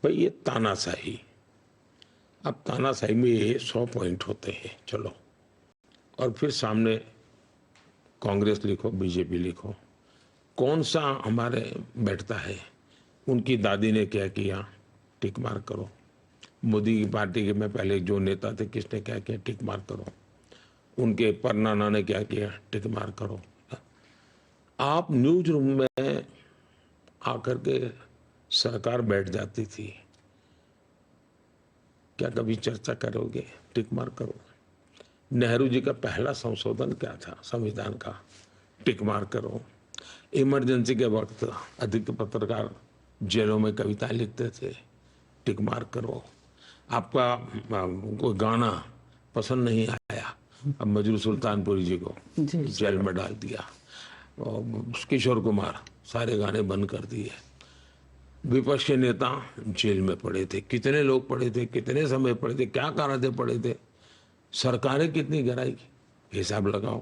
भाई ये तानाशाही, अब तानाशाही में ये 100 पॉइंट होते हैं, चलो, और फिर सामने कांग्रेस लिखो, बीजेपी लिखो, कौन सा हमारे बैठता है, उनकी दादी ने क्या किया, टिक मार करो, मोदी की पार्टी के में पहले जो नेता थे किसने क्या किया, टिक मार करो, उनके परनाना ने क्या किया, टिक मार करो। आप न्यूज रूम में आकर के सरकार बैठ जाती थी, क्या कभी चर्चा करोगे? टिक मार करो। नेहरू जी का पहला संशोधन क्या था संविधान का, टिक मार करो। इमरजेंसी के वक्त अधिक पत्रकार जेलों में कविताएं लिखते थे, टिक मार करो। आपका कोई गाना पसंद नहीं आया, अब मजरू सुल्तानपुरी जी को जेल में डाल दिया। और किशोर कुमार सारे गाने बंद कर दिए। विपक्ष के नेता जेल में पड़े थे, कितने लोग पड़े थे, कितने समय पड़े थे, क्या कारण से पड़े थे, सरकारें कितनी गिराई, हिसाब लगाओ।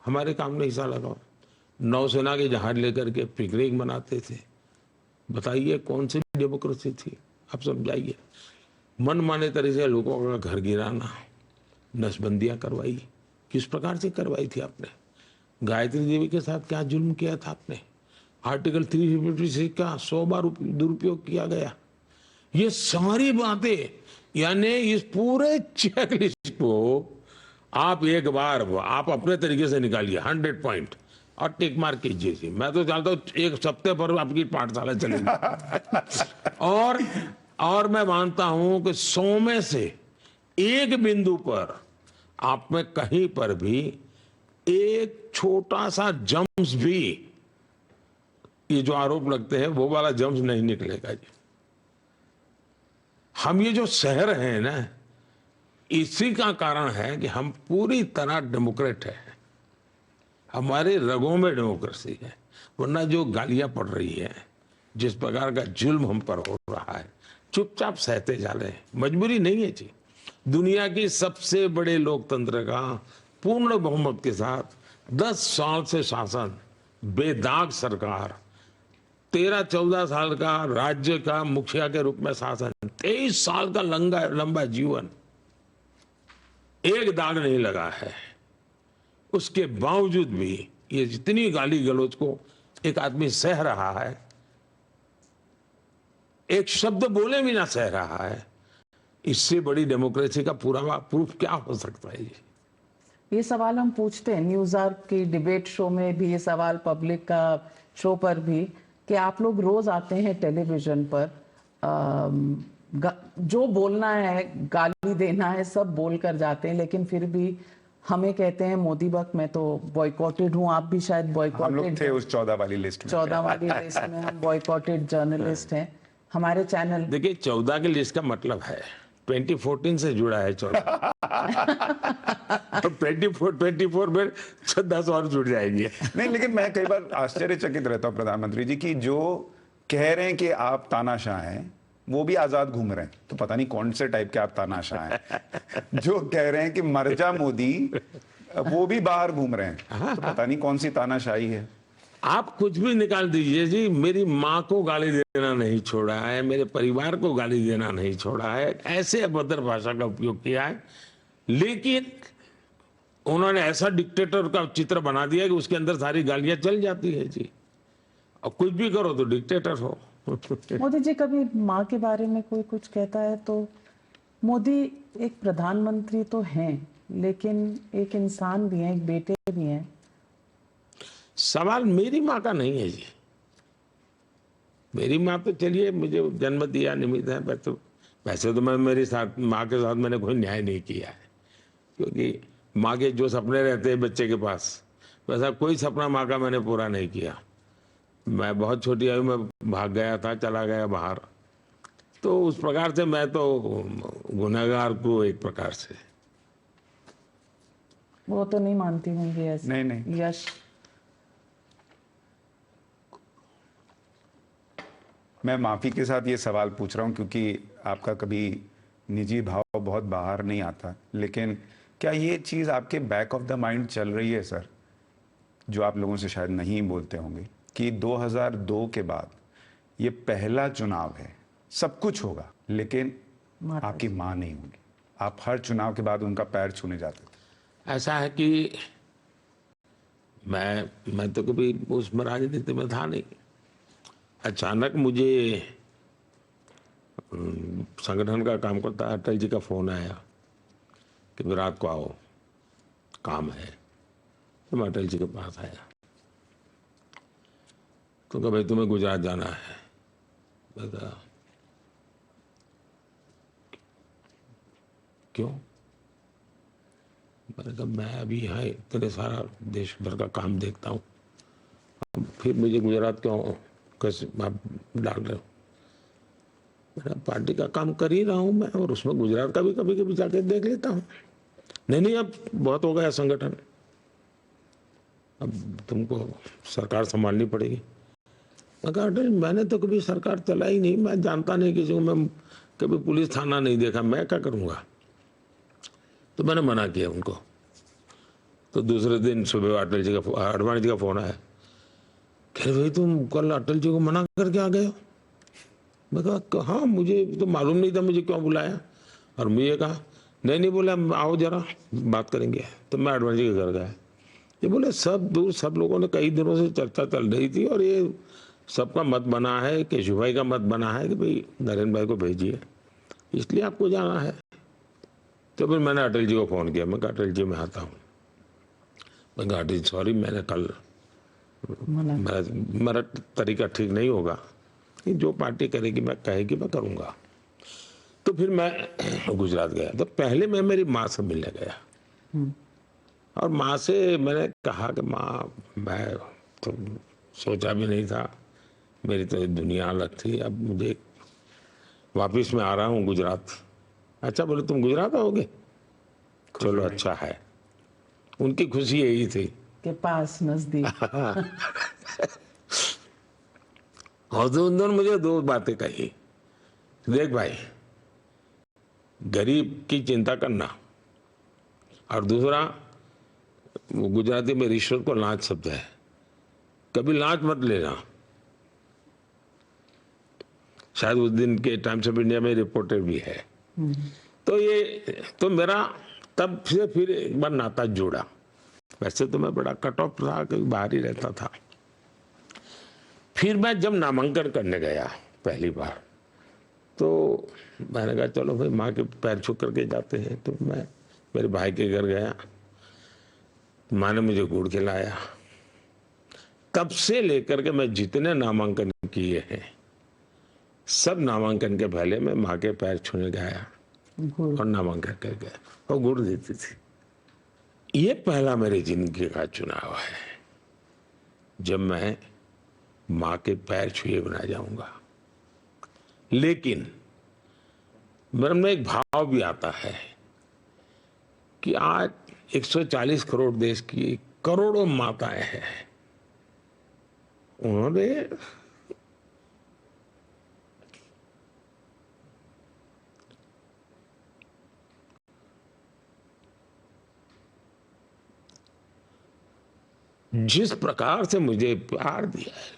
हमारे काम में हिसाब लगाओ। नौसेना के जहाज लेकर के पिकनिक मनाते थे। बताइए कौन सी डेमोक्रेसी थी? आप समझाइए। मन माने तरीके से लोगों का घर गिराना, नसबंदियां करवाई, किस प्रकार से करवाई थी आपने? गायत्री देवी के साथ क्या जुल्म किया था आपने? आर्टिकल 356 का 100 बार दुरुपयोग किया गया। ये सारी बातें, यानी इस पूरे चेकलिस्ट को आप एक बार आप अपने तरीके से निकालिए 100 पॉइंट और टिक मार्क कीजिए जी। मैं तो चाहता हूँ एक सप्ताह पर आपकी पाठशाला चलेगी। और मैं मानता हूं कि 100 में से एक बिंदु पर आप में कहीं पर भी एक छोटा सा जम्स भी, ये जो आरोप लगते हैं वो वाला जम्स नहीं निकलेगा जी। हम ये जो शहर हैं ना, इसी का कारण है कि हम पूरी तरह डेमोक्रेट है, हमारे रगों में डेमोक्रेसी है। वरना जो गालियां पड़ रही है, जिस प्रकार का जुल्म हम पर हो रहा है, चुपचाप सहते जा रहे हैं। मजबूरी नहीं है जी। दुनिया की सबसे बड़े लोकतंत्र का पूर्ण बहुमत के साथ 10 साल से शासन, बेदाग सरकार, 13-14 साल का राज्य का मुखिया के रूप में शासन, 23 साल का लंबा जीवन, एक दाग नहीं लगा है। उसके बावजूद भी ये जितनी गाली गलौज को एक आदमी सह रहा है, एक शब्द बोले भी ना सह रहा है, इससे बड़ी डेमोक्रेसी का पूरा प्रूफ क्या हो सकता है?
ये सवाल हम पूछते हैं न्यूज़ आर्क की डिबेट शो में भी, ये सवाल पब्लिक का शो पर भी, कि आप लोग रोज आते हैं टेलीविजन पर, जो बोलना है, गाली देना है, सब बोल कर जाते हैं, लेकिन फिर भी हमें कहते हैं मोदी वक्त मैं तो बॉयकॉटेड हूँ। आप भी शायद
हम
बॉयकॉटेड
लोग थे उस 14 वाली लिस्ट में।
14 वाली लिस्ट में हम बॉयकॉटेड जर्नलिस्ट हैं। हमारे चैनल,
देखिए 14 की लिस्ट का मतलब है 2014 से जुड़ा है 14। 24 में 10 और जुड़ जाएंगे।
नहीं, लेकिन मैं कई बार आश्चर्यचकित रहता हूँ प्रधानमंत्री जी की, जो कह रहे हैं कि आप तानाशाह हैं वो भी आजाद घूम रहे हैं, तो पता नहीं कौन से टाइप के आप तानाशाह हैं। जो कह रहे हैं कि मर जा मोदी, वो भी बाहर घूम रहे हैं, तो पता नहीं कौन सी तानाशाही है।
आप कुछ भी निकाल दीजिए जी, मेरी माँ को गाली देना नहीं छोड़ा है, मेरे परिवार को गाली देना नहीं छोड़ा है, ऐसे अभद्र भाषा का उपयोग किया है। लेकिन उन्होंने ऐसा डिक्टेटर का चित्र बना दिया कि उसके अंदर सारी गालियां चल जाती है जी। और कुछ भी करो तो डिक्टेटर हो।
मोदी जी कभी माँ के बारे में कोई कुछ कहता है तो, मोदी एक प्रधानमंत्री तो हैं, लेकिन एक इंसान भी हैं, एक बेटे भी हैं।
सवाल मेरी माँ का नहीं है जी। मेरी माँ तो चलिए मुझे जन्म दिया निमित्त है, पर तो वैसे तो मैं मेरी साथ माँ के साथ मैंने कोई न्याय नहीं किया है, क्योंकि माँ के जो सपने रहते हैं बच्चे के पास, वैसा कोई सपना माँ का मैंने पूरा नहीं किया। मैं बहुत छोटी आयु में भाग गया था, चला गया बाहर, तो उस प्रकार से मैं तो गुनहगार को एक प्रकार से।
वो तो नहीं मानती होंगी ऐसे।
नहीं।
यश,
मैं माफी के साथ ये सवाल पूछ रहा हूँ क्योंकि आपका कभी निजी भाव बहुत बाहर नहीं आता, लेकिन क्या ये चीज़ आपके बैक ऑफ द माइंड चल रही है सर, जो आप लोगों से शायद नहीं बोलते होंगे, कि 2002 के बाद ये पहला चुनाव है, सब कुछ होगा लेकिन आपकी माँ नहीं होगी। आप हर चुनाव के बाद उनका पैर छूने जाते थे।
ऐसा है कि मैं तो कभी उसमें राजनीति में था नहीं। अचानक मुझे संगठन का काम करता अटल जी का फोन आया कि रात को आओ, काम है। तो मैं अटल जी के पास आया, तो कहा भाई तुम्हें गुजरात जाना है। मैं कहा क्यों? मैंने कहा मैं अभी यहाँ इतने सारा देश भर का काम देखता हूँ, फिर मुझे गुजरात क्यों कैसे आप डाल रहे हो? मेरा पार्टी का काम कर ही रहा हूँ मैं, और उसमें गुजरात का भी कभी कभी जाके देख लेता हूँ। नहीं अब बहुत हो गया संगठन, अब तुमको सरकार संभालनी पड़ेगी। मैं कहा अटल मैंने तो कभी सरकार चलाई नहीं, मैं जानता नहीं किसी को, मैं कभी पुलिस थाना नहीं देखा, मैं क्या करूँगा। तो मैंने मना किया उनको। तो दूसरे दिन सुबह अटल जी का आडवाणी जी का फोन आया, कह रहे भाई तुम कल अटल जी को मना करके आ गए हो। मैं कहा हाँ, मुझे तो मालूम नहीं था मुझे क्यों बुलाया। और मुझे कहा नहीं बोला आओ जरा बात करेंगे। तो मैं आडवाणी जी के घर गया। ये बोले सब लोगों ने कई दिनों से चर्चा चल रही थी और ये सबका मत बना है, केशव भाई का मत बना है कि भाई नरेंद्र भाई को भेजिए, इसलिए आपको जाना है। तो फिर मैंने अटल जी को फ़ोन किया। मैं कहा अटल जी मैं आता हूँ। मैं कहा अटल सॉरी, मैंने कल मेरा तरीका ठीक नहीं होगा, जो पार्टी करेगी मैं कहेगी मैं करूँगा। तो फिर मैं गुजरात गया। तो पहले मैं मेरी माँ से मिलने गया और माँ से मैंने कहा कि माँ मैं तो सोचा भी नहीं था, मेरी तो दुनिया अलग थी, अब मुझे वापस मैं आ रहा हूँ गुजरात। अच्छा बोले तुम गुजरात आओगे, चलो अच्छा है। उनकी खुशी यही थी
के पास नजदीक।
और तो उन्होंने मुझे दो बातें कही, देख भाई गरीब की चिंता करना, और दूसरा गुजराती में रिश्वत को लांच शब्द है, कभी लांच मत लेना। शायद उस दिन के टाइम्स ऑफ इंडिया में रिपोर्टर भी है। तो ये तो मेरा तब से फिर एक बार नाता जुड़ा। वैसे तो मैं बड़ा कट ऑफ था, कहीं बाहर ही रहता था। फिर मैं जब नामांकन करने गया पहली बार, तो मैंने कहा चलो भाई माँ के पैर छू करके जाते हैं। तो मैं मेरे भाई के घर गया, माँ ने मुझे गुड़ खिलाया। तब से लेकर के मैं जितने नामांकन किए हैं, सब नामांकन के पहले मैं माँ के पैर छूने गया और नामांकन कर गया और गुड़ देती थी। ये पहला मेरी जिंदगी का चुनाव है जब मैं माँ के पैर छुए बिना जाऊंगा। लेकिन मेरे में एक भाव भी आता है कि आज 140 करोड़ देश की करोड़ों माताएं हैं, उन्होंने जिस प्रकार से मुझे प्यार दिया है,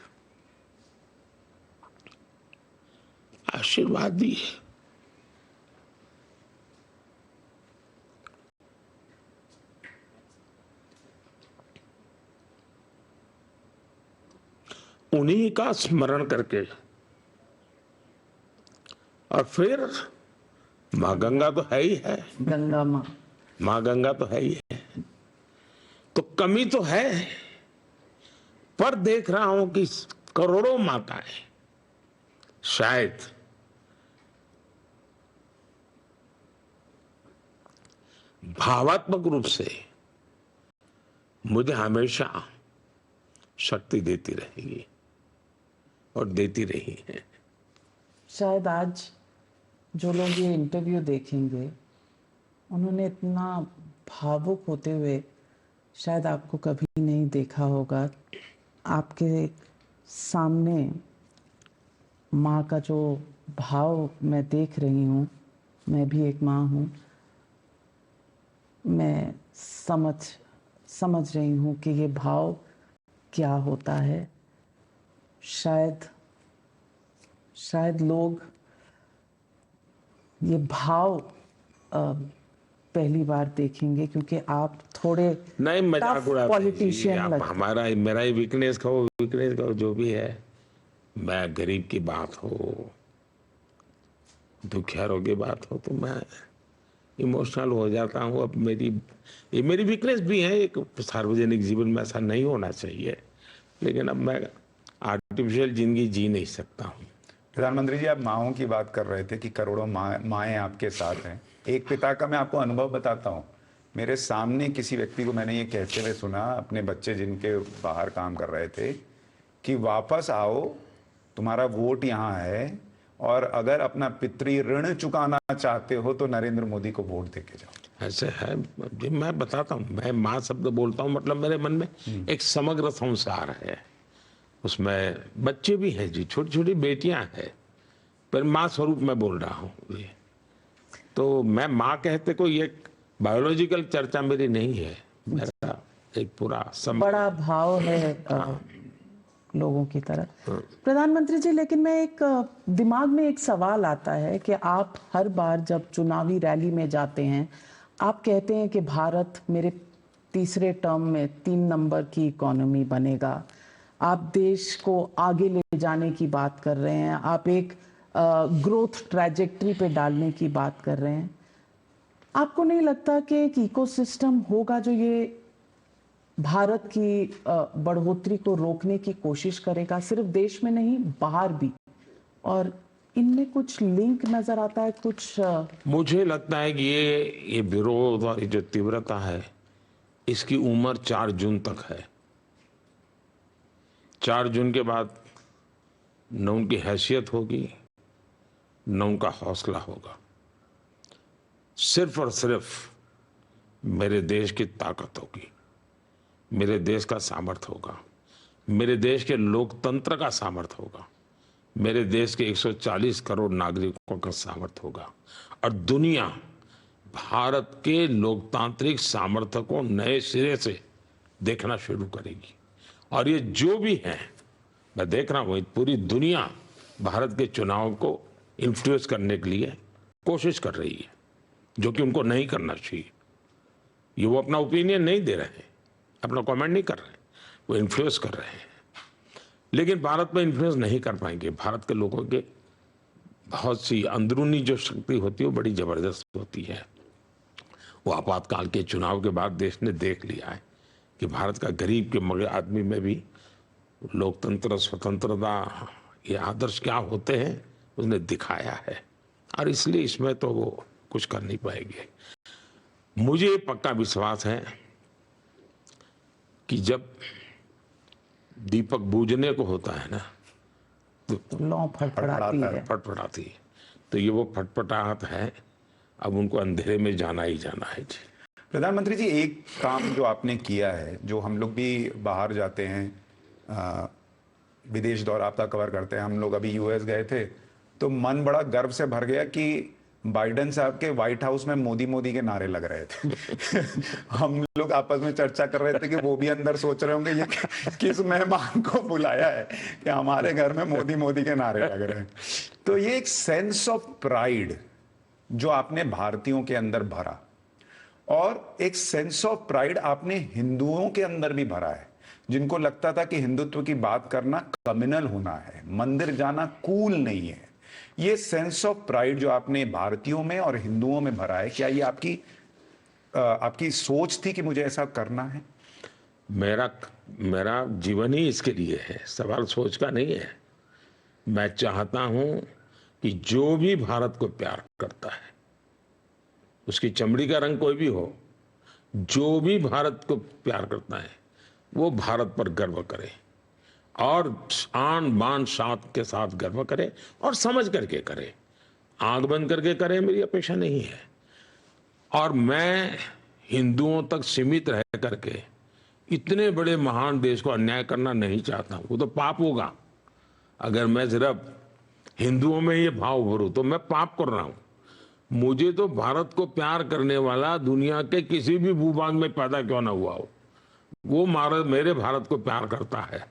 आशीर्वाद दी है, उन्हीं का स्मरण करके, और फिर माँ गंगा तो है ही है,
गंगा
माँ गंगा तो है ही है, तो कमी तो है, पर देख रहा हूं कि करोड़ों माताएं शायद भावात्मक रूप से मुझे हमेशा शक्ति देती रहेगी और देती रही है।
शायद आज जो लोग ये इंटरव्यू देखेंगे, उन्होंने इतना भावुक होते हुए शायद आपको कभी नहीं देखा होगा। आपके सामने माँ का जो भाव मैं देख रही हूँ, मैं भी एक माँ हूँ, मैं समझ रही हूँ कि ये भाव क्या होता है। शायद लोग ये भाव पहली बार देखेंगे, क्योंकि आप थोड़े
नहीं मजाक उड़ाते हैं
पॉलिटिशियन
आप,
लगते।
हमारा मेरा ही वीकनेस कहो जो भी है। मैं गरीब की बात हो, दुखियारों की बात हो, तो मैं इमोशनल हो जाता हूँ। अब ये मेरी वीकनेस भी है, एक सार्वजनिक जीवन में ऐसा नहीं होना चाहिए, लेकिन अब मैं आर्टिफिशियल जिंदगी जी नहीं सकता हूँ।
प्रधानमंत्री जी, आप माओं की बात कर रहे थे कि करोड़ों माएँ आपके साथ हैं। एक पिता का मैं आपको अनुभव बताता हूँ। मेरे सामने किसी व्यक्ति को मैंने ये कहते हुए सुना, अपने बच्चे जिनके बाहर काम कर रहे थे, कि वापस आओ, तुम्हारा वोट यहाँ है, और अगर अपना पितृ ऋण चुकाना चाहते हो तो नरेंद्र मोदी को वोट देके जाओ।
ऐसे है जी, मैं बताता हूँ, मैं माँ शब्द बोलता हूँ मतलब मेरे मन में एक समग्र संसार है, उसमें बच्चे भी हैं जी, छोटी छोटी बेटियां हैं, पर माँ स्वरूप में बोल रहा हूँ ये। तो मैं माँ कहते कोई एक बायोलॉजिकल चर्चा मेरी नहीं है, मेरा एक पूरा
बड़ा भाव है लोगों की तरह। प्रधानमंत्री जी, लेकिन मैं एक दिमाग में एक सवाल आता है कि आप हर बार जब चुनावी रैली में जाते हैं, आप कहते हैं कि भारत मेरे तीसरे टर्म में 3 नंबर की इकोनॉमी बनेगा। आप देश को आगे ले जाने की बात कर रहे हैं, आप एक ग्रोथ ट्रैजेक्टरी पे डालने की बात कर रहे हैं। आपको नहीं लगता कि एक इकोसिस्टम होगा जो ये भारत की बढ़ोतरी को रोकने की कोशिश करेगा, सिर्फ देश में नहीं बाहर भी? और इनमें कुछ लिंक नजर आता है कुछ?
मुझे लगता है कि ये विरोध और ये जो तीव्रता है, इसकी उम्र 4 जून तक है। 4 जून के बाद न उनकी हैसियत होगी, न उनका हौसला होगा। सिर्फ और सिर्फ मेरे देश की ताकत होगी, मेरे देश का सामर्थ्य होगा, मेरे देश के लोकतंत्र का सामर्थ्य होगा, मेरे देश के 140 करोड़ नागरिकों का सामर्थ्य होगा, और दुनिया भारत के लोकतांत्रिक सामर्थ्य को नए सिरे से देखना शुरू करेगी। और ये जो भी है, मैं देख रहा हूँ पूरी दुनिया भारत के चुनाव को इन्फ्लुएंस करने के लिए कोशिश कर रही है, जो कि उनको नहीं करना चाहिए। ये वो अपना ओपिनियन नहीं दे रहे हैं, अपना कमेंट नहीं कर रहे हैं, वो इन्फ्लुएंस कर रहे हैं, लेकिन भारत में इन्फ्लुएंस नहीं कर पाएंगे। भारत के लोगों के बहुत सी अंदरूनी जो शक्ति होती है वो बड़ी जबरदस्त होती है। वो आपातकाल के चुनाव के बाद देश ने देख लिया है कि भारत का गरीब के मगर आदमी में भी लोकतंत्र, स्वतंत्रता, ये आदर्श क्या होते हैं उसने दिखाया है, और इसलिए इसमें तो वो कुछ कर नहीं पाएंगे। मुझे पक्का विश्वास है कि जब दीपक बूझने को होता है ना,
तो लौ फटफड़ाती है।
फटफटाती है, तो ये वो फटफटाहट है। अब उनको अंधेरे में जाना ही जाना है जी।
प्रधानमंत्री जी, एक काम जो आपने किया है, जो हम लोग भी बाहर जाते हैं, विदेश दौरा आपका कवर करते हैं, हम लोग अभी यूएस गए थे, तो मन बड़ा गर्व से भर गया कि बाइडेन साहब के व्हाइट हाउस में मोदी मोदी के नारे लग रहे थे। हम लोग आपस में चर्चा कर रहे थे कि वो भी अंदर सोच रहे होंगे ये किस मेहमान को बुलाया है कि हमारे घर में मोदी मोदी के नारे लग रहे हैं। तो ये एक सेंस ऑफ प्राइड जो आपने भारतीयों के अंदर भरा, और एक सेंस ऑफ प्राइड आपने हिंदुओं के अंदर भी भरा है, जिनको लगता था कि हिंदुत्व की बात करना कम्युनल होना है, मंदिर जाना कूल नहीं है। ये सेंस ऑफ प्राइड जो आपने भारतीयों में और हिंदुओं में भरा है, क्या ये आपकी सोच थी कि मुझे ऐसा करना है?
मेरा जीवन ही इसके लिए है, सवाल सोच का नहीं है। मैं चाहता हूं कि जो भी भारत को प्यार करता है, उसकी चमड़ी का रंग कोई भी हो, जो भी भारत को प्यार करता है वो भारत पर गर्व करे, और आन बान शान के साथ गर्व करे, और समझ करके करे, आंख बंद करके करे, मेरी अपेक्षा नहीं है। और मैं हिंदुओं तक सीमित रह करके इतने बड़े महान देश को अन्याय करना नहीं चाहता हूं। वो तो पाप होगा। अगर मैं सिर्फ हिंदुओं में ये भाव भरूं तो मैं पाप कर रहा हूं। मुझे तो भारत को प्यार करने वाला दुनिया के किसी भी भूभाग में पैदा क्यों ना हुआ हो, वो मेरे भारत को प्यार करता है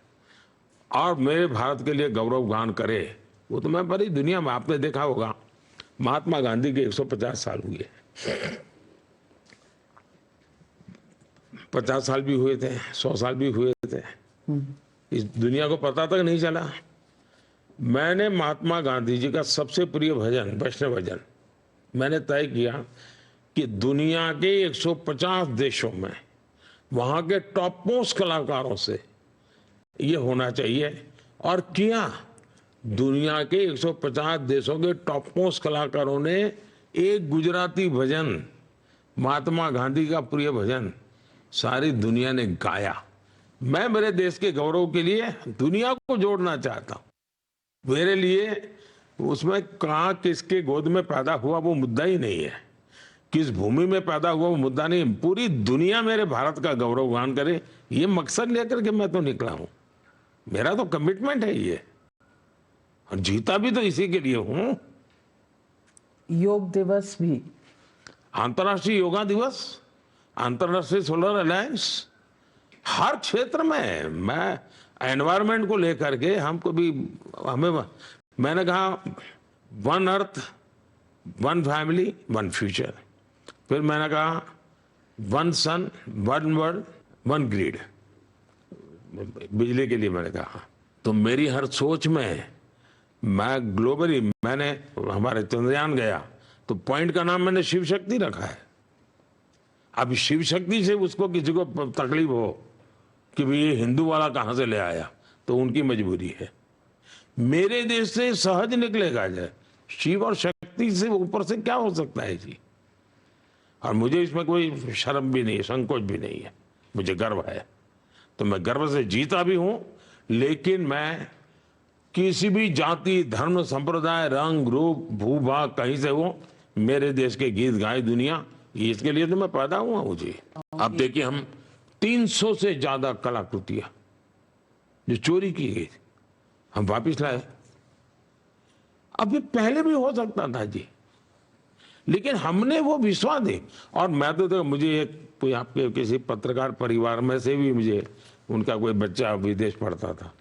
और मेरे भारत के लिए गौरव गान करे, वो तो मैं बड़ी दुनिया में, आपने देखा होगा महात्मा गांधी के 150 साल हुए, 50 साल भी हुए थे, 100 साल भी हुए थे, इस दुनिया को पता तक नहीं चला। मैंने महात्मा गांधी जी का सबसे प्रिय भजन, वैष्णव भजन, मैंने तय किया कि दुनिया के 150 देशों में वहां के टॉप मोस्ट कलाकारों से ये होना चाहिए, और किया। दुनिया के 150 देशों के टॉप मोस्ट कलाकारों ने एक गुजराती भजन, महात्मा गांधी का प्रिय भजन, सारी दुनिया ने गाया। मैं मेरे देश के गौरव के लिए दुनिया को जोड़ना चाहता हूं। मेरे लिए उसमें कहाँ किसके गोद में पैदा हुआ वो मुद्दा ही नहीं है, किस भूमि में पैदा हुआ वो मुद्दा नहीं, पूरी दुनिया मेरे भारत का गौरवगान करे, ये मकसद लेकर के मैं तो निकला हूं। मेरा तो कमिटमेंट है ये, और जीता भी तो इसी के लिए हूं।
योग दिवस भी,
अंतर्राष्ट्रीय योगा दिवस, अंतर्राष्ट्रीय सोलर अलायंस, हर क्षेत्र में मैं एनवायरनमेंट को लेकर के हमको भी मैंने कहा one earth, one family, one future. फिर मैंने कहा वन सन, वन वर्ल्ड, वन ग्रिड, बिजली के लिए मैंने कहा। तो मेरी हर सोच में मैं ग्लोबली, मैंने हमारे चंद्रयान गया तो पॉइंट का नाम मैंने शिव शक्ति रखा है। अब शिव शक्ति से उसको किसी को तकलीफ हो कि भाई ये हिंदू वाला कहां से ले आया, तो उनकी मजबूरी है। मेरे देश से सहज निकलेगा जाए, शिव और शक्ति से ऊपर से क्या हो सकता है जी। और मुझे इसमें कोई शर्म भी नहीं है, संकोच भी नहीं है, मुझे गर्व है। तो मैं गर्व से जीता भी हूं, लेकिन मैं किसी भी जाति, धर्म, संप्रदाय, रंग, रूप, भूभाग कहीं से हो, मेरे देश के गीत गाए दुनिया, इसके लिए तो मैं पैदा हुआ हूं जी। अब देखिए, हम 300 से ज्यादा कलाकृतियां जो चोरी की गई हम वापिस लाए। अब ये पहले भी हो सकता था जी, लेकिन हमने वो विश्वास दी। और मैं तो मुझे एक कोई आपके किसी पत्रकार परिवार में से भी, मुझे उनका कोई बच्चा विदेश पढ़ता था,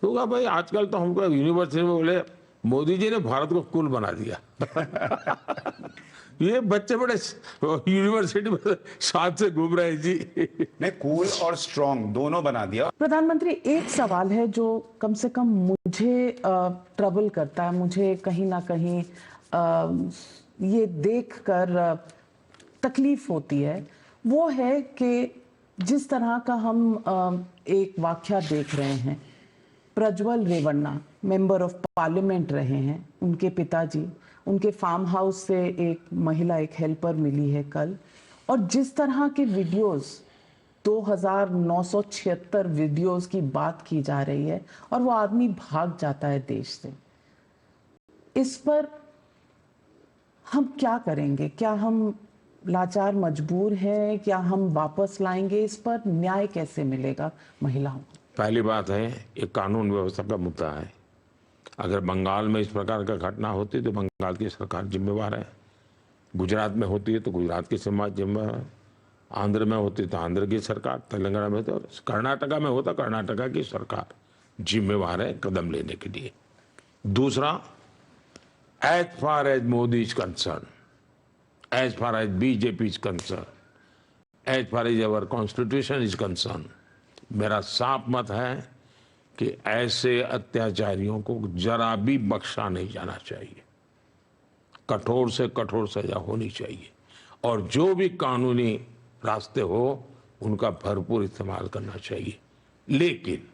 तो कहा भाई आजकल तो हमको यूनिवर्सिटी में बोले मोदी जी ने भारत को कूल बना दिया। ये बच्चे बड़े यूनिवर्सिटी में साथ से घूम रहे हैं जी।
नहीं, कूल और स्ट्रॉन्ग दोनों बना दिया।
प्रधानमंत्री, एक सवाल है जो कम से कम मुझे ट्रबल करता है, मुझे कहीं ना कहीं ये देखकर तकलीफ होती है, वो है कि जिस तरह का हम एक वाकया देख रहे हैं, Prajwal Revanna member of parliament रहे हैं, उनके पिताजी, उनके फार्म हाउस से एक महिला, एक हेल्पर मिली है कल, और जिस तरह के वीडियोस 2976 वीडियोस की बात की जा रही है, और वो आदमी भाग जाता है देश से। इस पर हम क्या करेंगे? क्या हम लाचार मजबूर हैं? क्या हम वापस लाएंगे? इस पर न्याय कैसे मिलेगा महिलाओं को?
पहली बात है, ये कानून व्यवस्था का मुद्दा है। अगर बंगाल में इस प्रकार का घटना होती तो बंगाल की सरकार जिम्मेवार है, गुजरात में होती है तो गुजरात की समाज जिम्मेवार, आंध्र में होती तो आंध्र की सरकार, तेलंगाना में तो कर्नाटका में होता कर्नाटका की सरकार जिम्मेवार है कदम लेने के लिए। दूसरा, as far as Modi is concern, as far as BJP is concern, as far as our constitution is concern, मेरा साफ मत है कि ऐसे अत्याचारियों को जरा भी बख्शा नहीं जाना चाहिए। कठोर से कठोर सजा होनी चाहिए, और जो भी कानूनी रास्ते हो उनका भरपूर इस्तेमाल करना चाहिए। लेकिन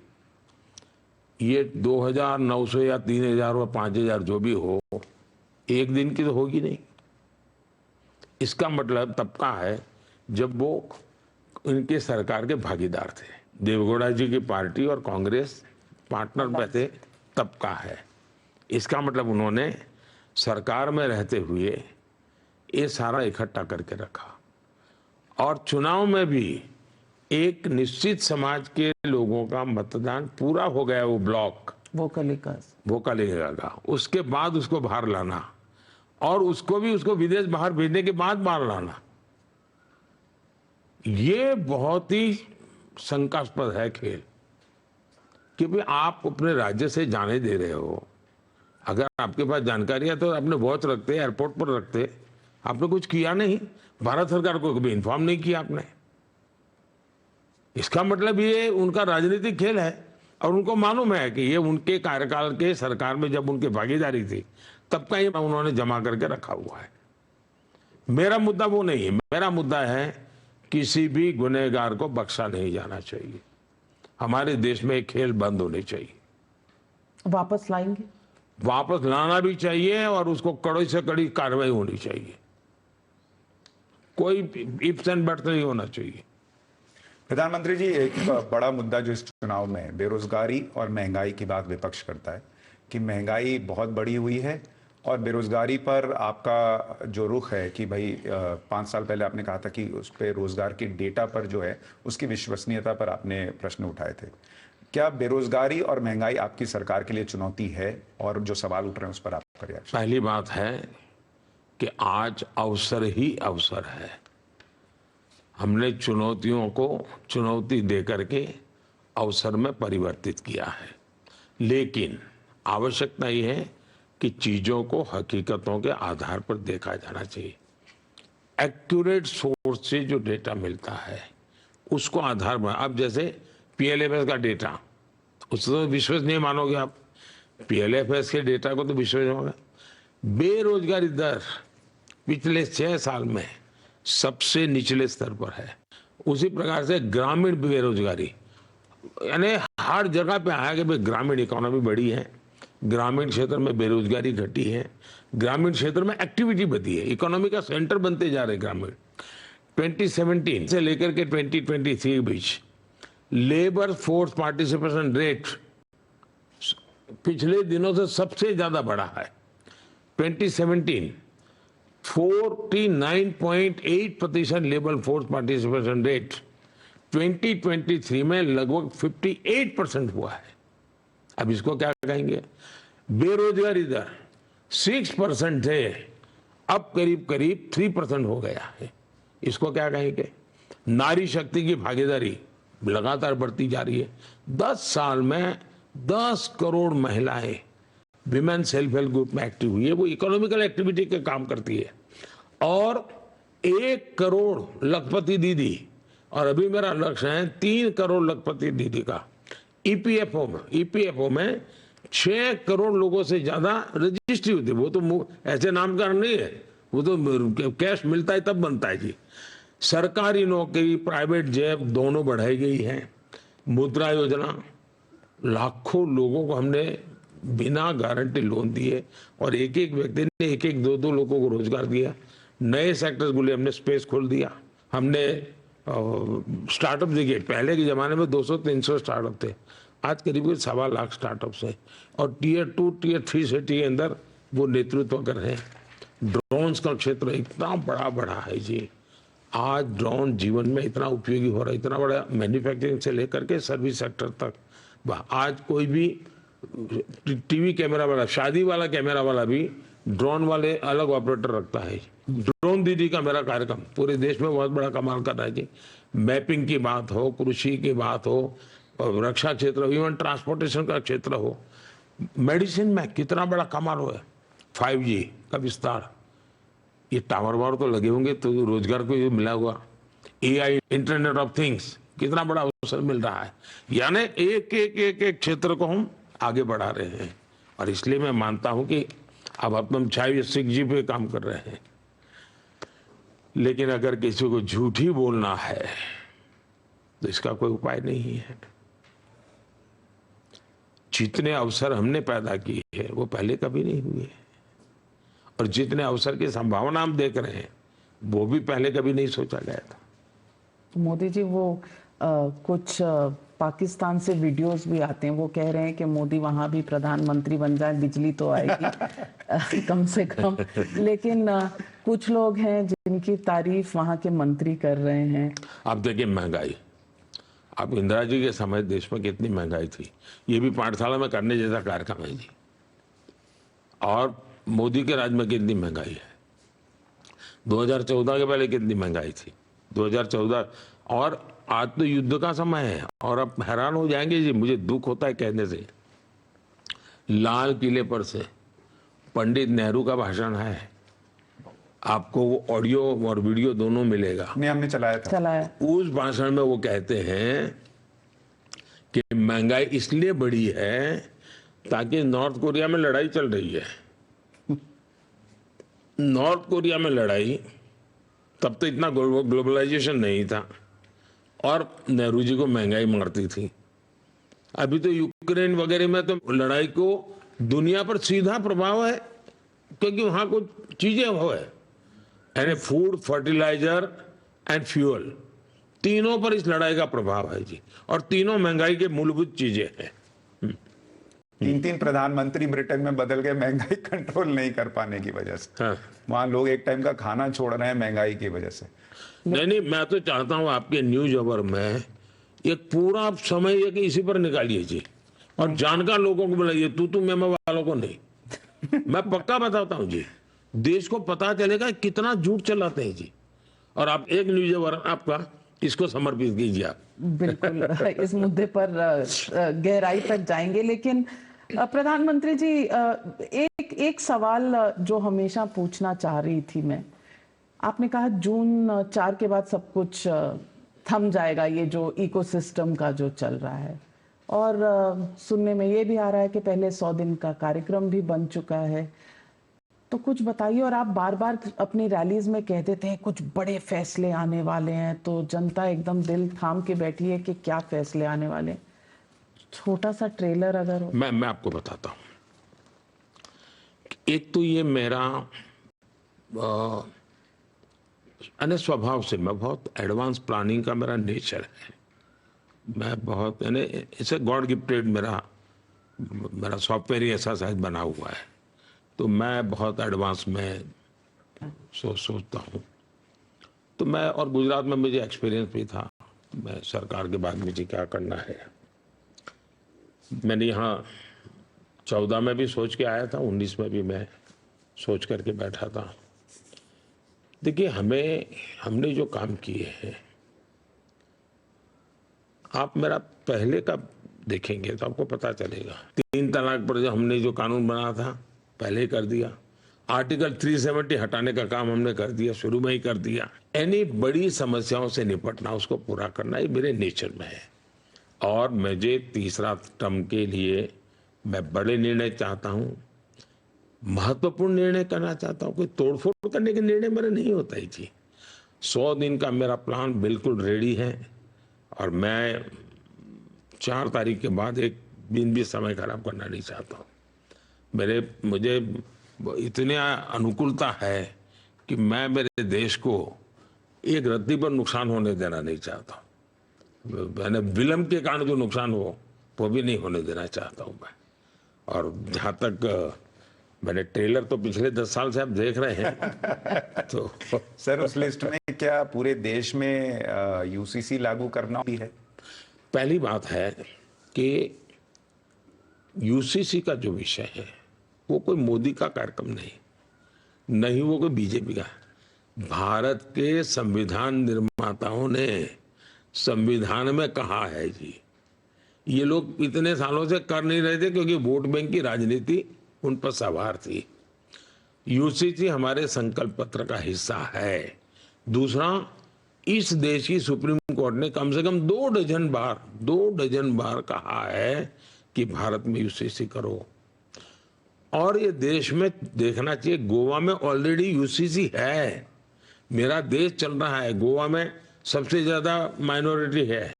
ये 2900 या 3000 या 5000 जो भी हो, एक दिन की तो होगी नहीं। इसका मतलब तब का है जब वो उनके सरकार के भागीदार थे, देवगौड़ा जी की पार्टी और कांग्रेस पार्टनर में थे, तब का है। इसका मतलब उन्होंने सरकार में रहते हुए ये सारा इकट्ठा करके रखा, और चुनाव में भी एक निश्चित समाज के लोगों का मतदान पूरा हो गया, वो ब्लॉक वोकल का, उसके बाद उसको बाहर लाना, और उसको विदेश बाहर भेजने के बाद बाहर लाना, ये बहुत ही शंकास्पद है खेल। क्योंकि आप अपने राज्य से जाने दे रहे हो, अगर आपके पास जानकारी है तो अपने वॉच रखते, एयरपोर्ट पर रखते, आपने कुछ किया नहीं, भारत सरकार को कभी इन्फॉर्म नहीं किया आपने। इसका मतलब ये उनका राजनीतिक खेल है, और उनको मालूम है कि ये उनके कार्यकाल के सरकार में जब उनकी भागीदारी थी तब का ये उन्होंने जमा करके रखा हुआ है। मेरा मुद्दा वो नहीं है, मेरा मुद्दा है किसी भी गुनहगार को बख्शा नहीं जाना चाहिए। हमारे देश में एक खेल बंद होने चाहिए।
वापस लाएंगे?
वापस लाना भी चाहिए, और उसको कड़ी से कड़ी कार्रवाई होनी चाहिए, कोई इफ्स एंड बट्स नहीं होना चाहिए।
प्रधानमंत्री जी, एक बड़ा मुद्दा जो इस चुनाव में बेरोजगारी और महंगाई की बात विपक्ष करता है कि महंगाई बहुत बढ़ी हुई है और बेरोजगारी पर आपका जो रुख है कि भाई 5 साल पहले आपने कहा था कि उस पे रोजगार की डेटा पर जो है उसकी विश्वसनीयता पर आपने प्रश्न उठाए थे। क्या बेरोजगारी और महंगाई आपकी सरकार के लिए चुनौती है? और जो सवाल उठ रहे हैं उस पर आपका रिएक्शन।
पहली बात है कि आज अवसर ही अवसर है। हमने चुनौतियों को चुनौती दे करके अवसर में परिवर्तित किया है, लेकिन आवश्यकता ये है कि चीजों को हकीकतों के आधार पर देखा जाना चाहिए। एक्यूरेट सोर्स से जो डेटा मिलता है उसको आधार पर, अब जैसे पीएलएफएस का डेटा, उससे तो विश्वास नहीं मानोगे आप, पीएलएफएस के डेटा को तो विश्वास नहीं होगा। बेरोजगारी दर पिछले 6 साल में सबसे निचले स्तर पर है। उसी प्रकार से ग्रामीण बेरोजगारी, यानी हर जगह पे आया कि भाई ग्रामीण इकोनॉमी बढ़ी है, ग्रामीण क्षेत्र में बेरोजगारी घटी है, ग्रामीण क्षेत्र में एक्टिविटी बढ़ी है, इकोनॉमी का सेंटर बनते जा रहे ग्रामीण। 2017 से लेकर के 2023 के बीच लेबर फोर्स पार्टिसिपेशन रेट पिछले दिनों से सबसे ज्यादा बढ़ा है। 2017 49.8% लेबर फोर्स पार्टिसिपेशन रेट 2023 में लगभग 58% हुआ है। अब इसको क्या कहेंगे? बेरोजगारी दर 6% थे, अब करीब करीब 3% हो गया है। इसको क्या कहेंगे? नारी शक्ति की भागीदारी लगातार बढ़ती जा रही है। 10 साल में 10 करोड़ महिलाएं विमेन सेल्फ हेल्प ग्रुप में एक्टिव हुई है। वो इकोनॉमिकल एक्टिविटी के काम करती है। और 1 करोड़ लखपति दीदी, और अभी मेरा लक्ष्य है 3 करोड़ लखपति दीदी का ईपीएफओ में 6 करोड़ लोगों से ज्यादा रजिस्ट्री होती है। वो तो ऐसे नामकरण नहीं है, वो तो कैश मिलता है तब बनता है जी। सरकारी नौकरी, प्राइवेट जॉब दोनों बढ़ाई गई है। मुद्रा योजना, लाखों लोगों को हमने बिना गारंटी लोन दिए और एक एक व्यक्ति ने एक एक दो दो लोगों को रोजगार दिया। नए सेक्टर्स बोले, हमने स्पेस खोल दिया। हमने स्टार्टअप देखिए, पहले के जमाने में 200-300 स्टार्टअप थे, आज करीब 1.25 लाख स्टार्टअप्स हैं। और टीयर 2 टीयर 3 सिटी के अंदर वो नेतृत्व कर रहे हैं। ड्रोन्स का क्षेत्र इतना बड़ा है जी। आज ड्रोन जीवन में इतना उपयोगी हो रहा है, इतना बड़ा, मैन्युफैक्चरिंग से लेकर के सर्विस सेक्टर तक। आज कोई भी टीवी कैमरा वाला, शादी वाला कैमरा वाला भी ड्रोन वाले अलग ऑपरेटर रखता है। ड्रोन दीदी का मेरा कार्यक्रम पूरे देश में बहुत बड़ा कमाल कर रहा है जी। मैपिंग की बात हो, कृषि की बात हो, रक्षा क्षेत्र हो, इवन ट्रांसपोर्टेशन का क्षेत्र हो, मेडिसिन में कितना बड़ा कमाल हो है। 5G का विस्तार, ये टावर वावर तो लगे होंगे तो रोजगार को ये मिला हुआ। AI इंटरनेट ऑफ थिंग्स, कितना बड़ा अवसर मिल रहा है। यानी एक क्षेत्र को हम आगे बढ़ा रहे हैं। और इसलिए मैं मानता हूं कि अब हम 6G पे काम कर रहे हैं, लेकिन अगर किसी को झूठ ही बोलना है तो इसका कोई उपाय नहीं है। जितने अवसर हमने पैदा किए हैं वो पहले कभी नहीं हुए, और जितने अवसर की संभावना हम देख रहे हैं वो भी पहले कभी नहीं सोचा गया था।
तो मोदी जी, वो कुछ पाकिस्तान से वीडियोस भी आते हैं, वो कह रहे हैं कि मोदी वहां भी प्रधानमंत्री बन जाए, बिजली तो आएगी कम से कम। लेकिन कुछ लोग हैं जिनकी तारीफ वहां के मंत्री कर रहे हैं।
आप देखिए महंगाई, आप इंदिरा जी के समय देश में कितनी महंगाई थी, ये भी पाठशाला में करने जैसा कार्यक्रम है जी। और मोदी के राज में कितनी महंगाई है, 2014 के पहले कितनी महंगाई थी, 2014, और आज तो युद्ध का समय है। और आप हैरान हो जाएंगे जी, मुझे दुख होता है कहने से, लाल किले पर से पंडित नेहरू का भाषण है, आपको वो ऑडियो और वीडियो दोनों मिलेगा।
हमने चलाया।
उस भाषण में वो कहते हैं कि महंगाई इसलिए बढ़ी है ताकि नॉर्थ कोरिया में लड़ाई चल रही है। नॉर्थ कोरिया में लड़ाई, तब तो इतना ग्लोबलाइजेशन नहीं था और नेहरू जी को महंगाई मारती थी। अभी तो यूक्रेन वगैरह में तो लड़ाई को दुनिया पर सीधा प्रभाव है, क्योंकि वहां कुछ चीजें हो है, यानी फूड, फर्टिलाइजर एंड फ्यूल, तीनों पर इस लड़ाई का प्रभाव है जी। और तीनों महंगाई के मूलभूत चीजें हैं।
तीन प्रधानमंत्री ब्रिटेन में बदल गए महंगाई कंट्रोल नहीं कर पाने की वजह से।
हाँ।
वहां लोग एक टाइम का खाना छोड़ रहे हैं महंगाई की वजह से।
नहीं, मैं तो चाहता हूँ आपके न्यूज अवर में एक पूरा समय ये कि इसी पर निकालिए जी, और जानकार लोगों को बुलाइए, तू मैं वालों को नहीं। मैं पक्का बताता हूँ जी, देश को पता चलेगा कितना झूठ चलाते हैं जी। और आप एक न्यूज अवर आपका इसको समर्पित कीजिए आप।
बिल्कुल इस मुद्दे पर गहराई तक जाएंगे, लेकिन प्रधानमंत्री जी, एक सवाल जो हमेशा पूछना चाह रही थी मैं, आपने कहा जून 4 के बाद सब कुछ थम जाएगा, ये जो इकोसिस्टम का जो चल रहा है, और सुनने में ये भी आ रहा है कि पहले 100 दिन का कार्यक्रम भी बन चुका है। तो कुछ बताइए। और आप बार बार अपनी रैलीज में कह देते हैं कुछ बड़े फैसले आने वाले हैं, तो जनता एकदम दिल थाम के बैठी है कि क्या फैसले आने वाले हैं। छोटा सा ट्रेलर अगर हो।
मैं आपको बताता हूँ। एक तो ये मेरा यानी स्वभाव से मैं बहुत एडवांस प्लानिंग का मेरा नेचर है। मैं बहुत यानी इसे गॉड गिफ्टेड मेरा सॉफ्टवेयर ही ऐसा शायद बना हुआ है, तो मैं बहुत एडवांस में सोचता हूँ। तो मैं, और गुजरात में मुझे एक्सपीरियंस भी था, मैं सरकार के बाद मुझे क्या करना है। मैंने यहाँ 14 में भी सोच के आया था, 19 में भी मैं सोच करके बैठा था। देखिए, हमने जो काम किए हैं, आप मेरा पहले का देखेंगे तो आपको पता चलेगा। 3 तलाक पर जो हमने जो कानून बनाया था पहले ही कर दिया। आर्टिकल 370 हटाने का काम हमने कर दिया, शुरू में ही कर दिया। यानी बड़ी समस्याओं से निपटना, उसको पूरा करना, ये मेरे नेचर में है। और मुझे तीसरा टर्म के लिए मैं बड़े निर्णय चाहता हूँ, महत्वपूर्ण निर्णय करना चाहता हूँ। कोई तोड़फोड़ करने के निर्णय मेरे नहीं होता ही जी। 100 दिन का मेरा प्लान बिल्कुल रेडी है, और मैं 4 तारीख के बाद एक दिन भी समय खराब करना नहीं चाहता हूँ। मुझे इतनी अनुकूलता है कि मैं मेरे देश को एक रत्ती पर नुकसान होने देना नहीं चाहता। मैंने विलंब के कारण जो नुकसान हो वो भी नहीं होने देना चाहता हूँ मैं। और जहाँ तक मैंने ट्रेलर तो पिछले 10 साल से आप देख रहे हैं तो
सर, उस लिस्ट में क्या पूरे देश में यूसीसी लागू करना भी है?
पहली बात है कि यूसीसी का जो विषय है वो कोई मोदी का कार्यक्रम नहीं वो कोई बीजेपी का। भारत के संविधान निर्माताओं ने संविधान में कहा है जी। ये लोग इतने सालों से कर नहीं रहे थे क्योंकि वोट बैंक की राजनीति उन पर सवार थी। यूसीसी हमारे संकल्प पत्र का हिस्सा है। दूसरा, इस देश की सुप्रीम कोर्ट ने कम से कम 2 डजन बार कहा है कि भारत में यूसीसी करो। और ये देश में देखना चाहिए, गोवा में ऑलरेडी यूसीसी है। मेरा देश चल रहा है, गोवा में सबसे ज्यादा माइनॉरिटी है,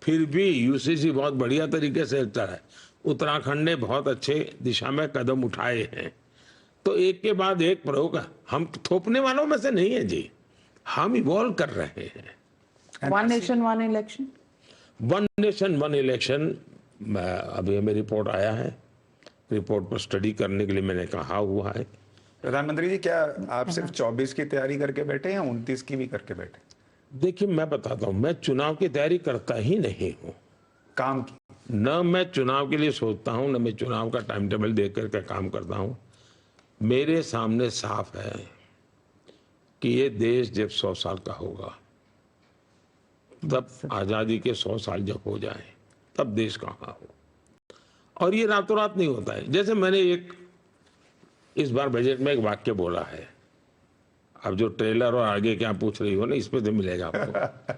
फिर भी यूसीसी बहुत बढ़िया तरीके से चल रहा है। उत्तराखंड ने बहुत अच्छे दिशा में कदम उठाए हैं। तो एक के बाद एक प्रयोग, हम थोपने वालों में से नहीं है जी, हम इवॉल्व कर रहे हैं।
1 नेशन 1 इलेक्शन,
1 नेशन 1 इलेक्शन, अभी हमें रिपोर्ट आया है, रिपोर्ट पर स्टडी करने के लिए मैंने कहा हुआ है।
प्रधानमंत्री जी, क्या आप सिर्फ 24 की तैयारी करके बैठे या 29 की भी करके बैठे?
देखिए, मैं बताता हूँ, मैं चुनाव की तैयारी करता ही नहीं हूँ।
काम की?
न मैं चुनाव के लिए सोचता हूँ, न मैं चुनाव का टाइम टेबल देख करके काम करता हूँ। मेरे सामने साफ है कि ये देश जब 100 साल का होगा, तब आजादी के 100 साल जब हो जाए, तब देश कहाँ हो। और ये रातों रात नहीं होता है। जैसे मैंने इस बार बजट में एक वाक्य बोला है, अब जो ट्रेलर और आगे क्या पूछ रही हो ना, इस पे तो मिलेगा आपको।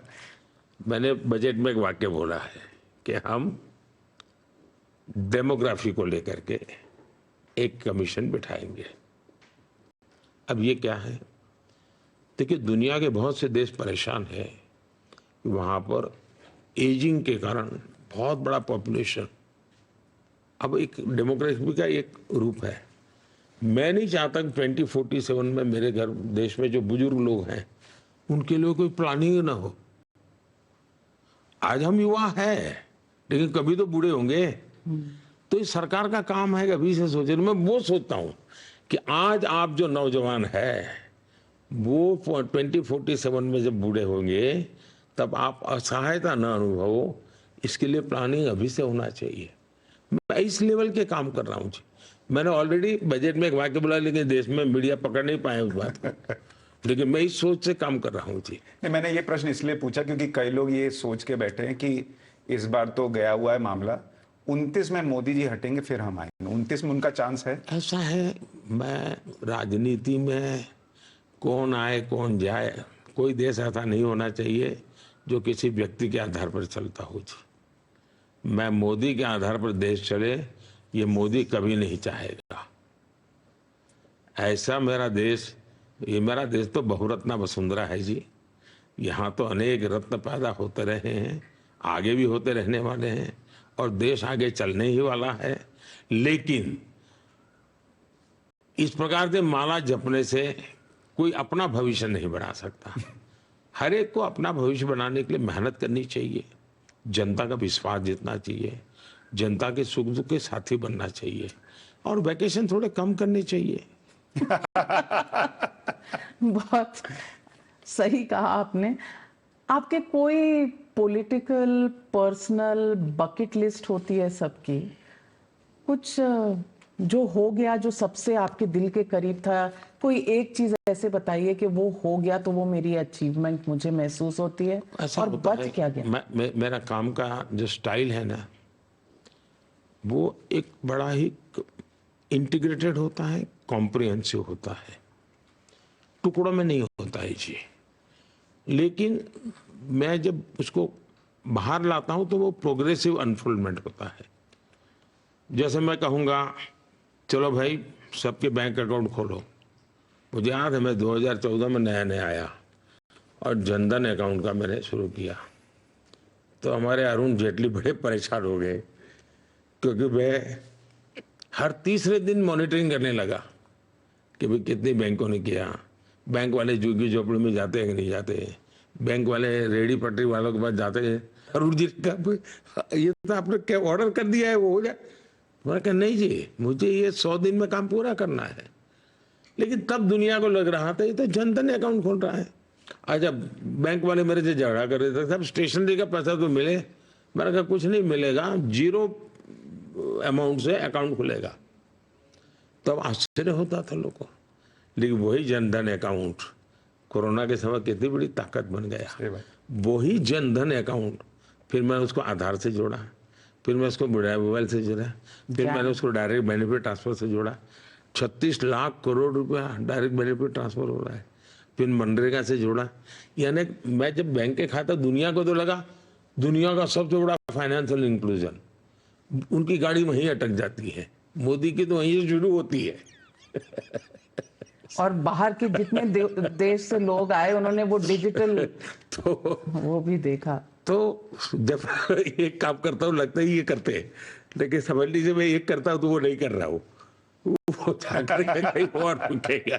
मैंने बजट में एक वाक्य बोला है कि हम डेमोग्राफी को लेकर के एक कमीशन बिठाएंगे। अब ये क्या है? देखिए, दुनिया के बहुत से देश परेशान हैं, वहाँ पर एजिंग के कारण बहुत बड़ा पॉपुलेशन, अब एक डेमोक्रेसी का एक रूप है। मैं नहीं चाहता कि 2047 में मेरे घर देश में जो बुजुर्ग लोग हैं उनके लिए कोई प्लानिंग ना हो। आज हम युवा हैं, लेकिन कभी तो बूढ़े होंगे। तो तो इस सरकार का काम है कि अभी से सोचे। मैं वो सोचता हूँ कि आज आप जो नौजवान है वो 2047 में जब बूढ़े होंगे तब आप असहायता न अनुभव, इसके लिए प्लानिंग अभी से होना चाहिए। मैं इस लेवल के काम कर रहा हूँ जी। मैंने ऑलरेडी बजट में एक वाक्य बोला, लेकिन देश में मीडिया पकड़ नहीं पाए उस बात को, लेकिन मैं इस सोच से काम कर रहा हूँ जी।
नहीं, मैंने ये प्रश्न इसलिए पूछा क्योंकि कई लोग ये सोच के बैठे हैं कि इस बार तो गया हुआ है मामला, 29 में मोदी जी हटेंगे फिर हम आएंगे, 29 में उनका चांस है।
ऐसा है, मैं राजनीति में कौन आए कौन जाए, कोई देश ऐसा नहीं होना चाहिए जो किसी व्यक्ति के आधार पर चलता हो जी। मैं मोदी के आधार पर देश चले, ये मोदी कभी नहीं चाहेगा। ऐसा मेरा देश, ये मेरा देश तो बहुरत्ना वसुंधरा है जी। यहाँ तो अनेक रत्न पैदा होते रहे हैं, आगे भी होते रहने वाले हैं, और देश आगे चलने ही वाला है। लेकिन इस प्रकार से माला जपने से कोई अपना भविष्य नहीं बना सकता। हर एक को अपना भविष्य बनाने के लिए मेहनत करनी चाहिए, जनता का विश्वास जीतना चाहिए, जनता के सुख दुख के साथी बनना चाहिए, और वैकेशन थोड़े कम करने चाहिए।
बहुत सही कहा आपने। आपके कोई पॉलिटिकल पर्सनल बकेट लिस्ट होती है सबकी, कुछ जो हो गया जो सबसे आपके दिल के करीब था, कोई एक चीज ऐसे बताइए कि वो हो गया तो वो मेरी अचीवमेंट मुझे महसूस होती है,
ऐसा
और
होता
बच
है,
क्या गया?
मेरा काम का जो स्टाइल है ना, वो एक बड़ा ही इंटीग्रेटेड होता है, कॉम्प्रिहेंसिव होता है, टुकड़ों में नहीं होता है जी। लेकिन मैं जब उसको बाहर लाता हूं तो वो प्रोग्रेसिव अनफोल्डमेंट होता है। जैसे मैं कहूँगा चलो भाई सबके बैंक अकाउंट खोलो। मुझे याद है मैं 2014 में नया नया आया और जनधन अकाउंट का मैंने शुरू किया, तो हमारे अरुण जेटली बड़े परेशान हो गए, क्योंकि मैं हर तीसरे दिन मॉनिटरिंग करने लगा कि भाई कितने बैंकों ने किया, बैंक वाले झुग्गी झोपड़ी में जाते हैं कि नहीं जाते, बैंक वाले रेडी पटरी वालों के पास जाते हैं। अरुण जी ने कहा ये तो आपने क्या ऑर्डर कर दिया है वो हो जाए। मैंने कहा नहीं जी, मुझे ये 100 दिन में काम पूरा करना है। लेकिन तब दुनिया को लग रहा था ये तो जनधन अकाउंट खोल रहा है। अच्छा, बैंक वाले मेरे से झगड़ा कर रहे थे, साहब स्टेशनरी का पैसा तो मिले। मैंने कहा कुछ नहीं मिलेगा, 0 अमाउंट से अकाउंट खुलेगा। तब आश्चर्य होता था लोगों को, लेकिन वही जनधन अकाउंट कोरोना के समय कितनी बड़ी ताकत बन गया। वही जनधन अकाउंट फिर मैंने उसको आधार से जोड़ा, फिर मैं उसको मोबाइल से जोड़ा, फिर मैंने उसको डायरेक्ट बेनिफिट ट्रांसफर से जोड़ा। 36 लाख करोड़ रुपया डायरेक्ट बेनिफिट ट्रांसफर हो रहा है। फिर मनरेगा से जोड़ा। यानी मैं जब बैंक के खाता, दुनिया को तो लगा दुनिया का सबसे बड़ा फाइनेंशियल इंक्लूजन, उनकी गाड़ी वहीं अटक जाती है, मोदी की तो वहीं से शुरू होती है।
और बाहर के जितने देश से लोग आए उन्होंने वो डिजिटल
तो
वो भी देखा।
तो जब एक काम करता हूँ लगता है ये करते हैं, लेकिन समझ लीजिए मैं एक करता हूँ तो वो नहीं कर रहा हूँ, वो जाकर के कहीं और रुकेगा।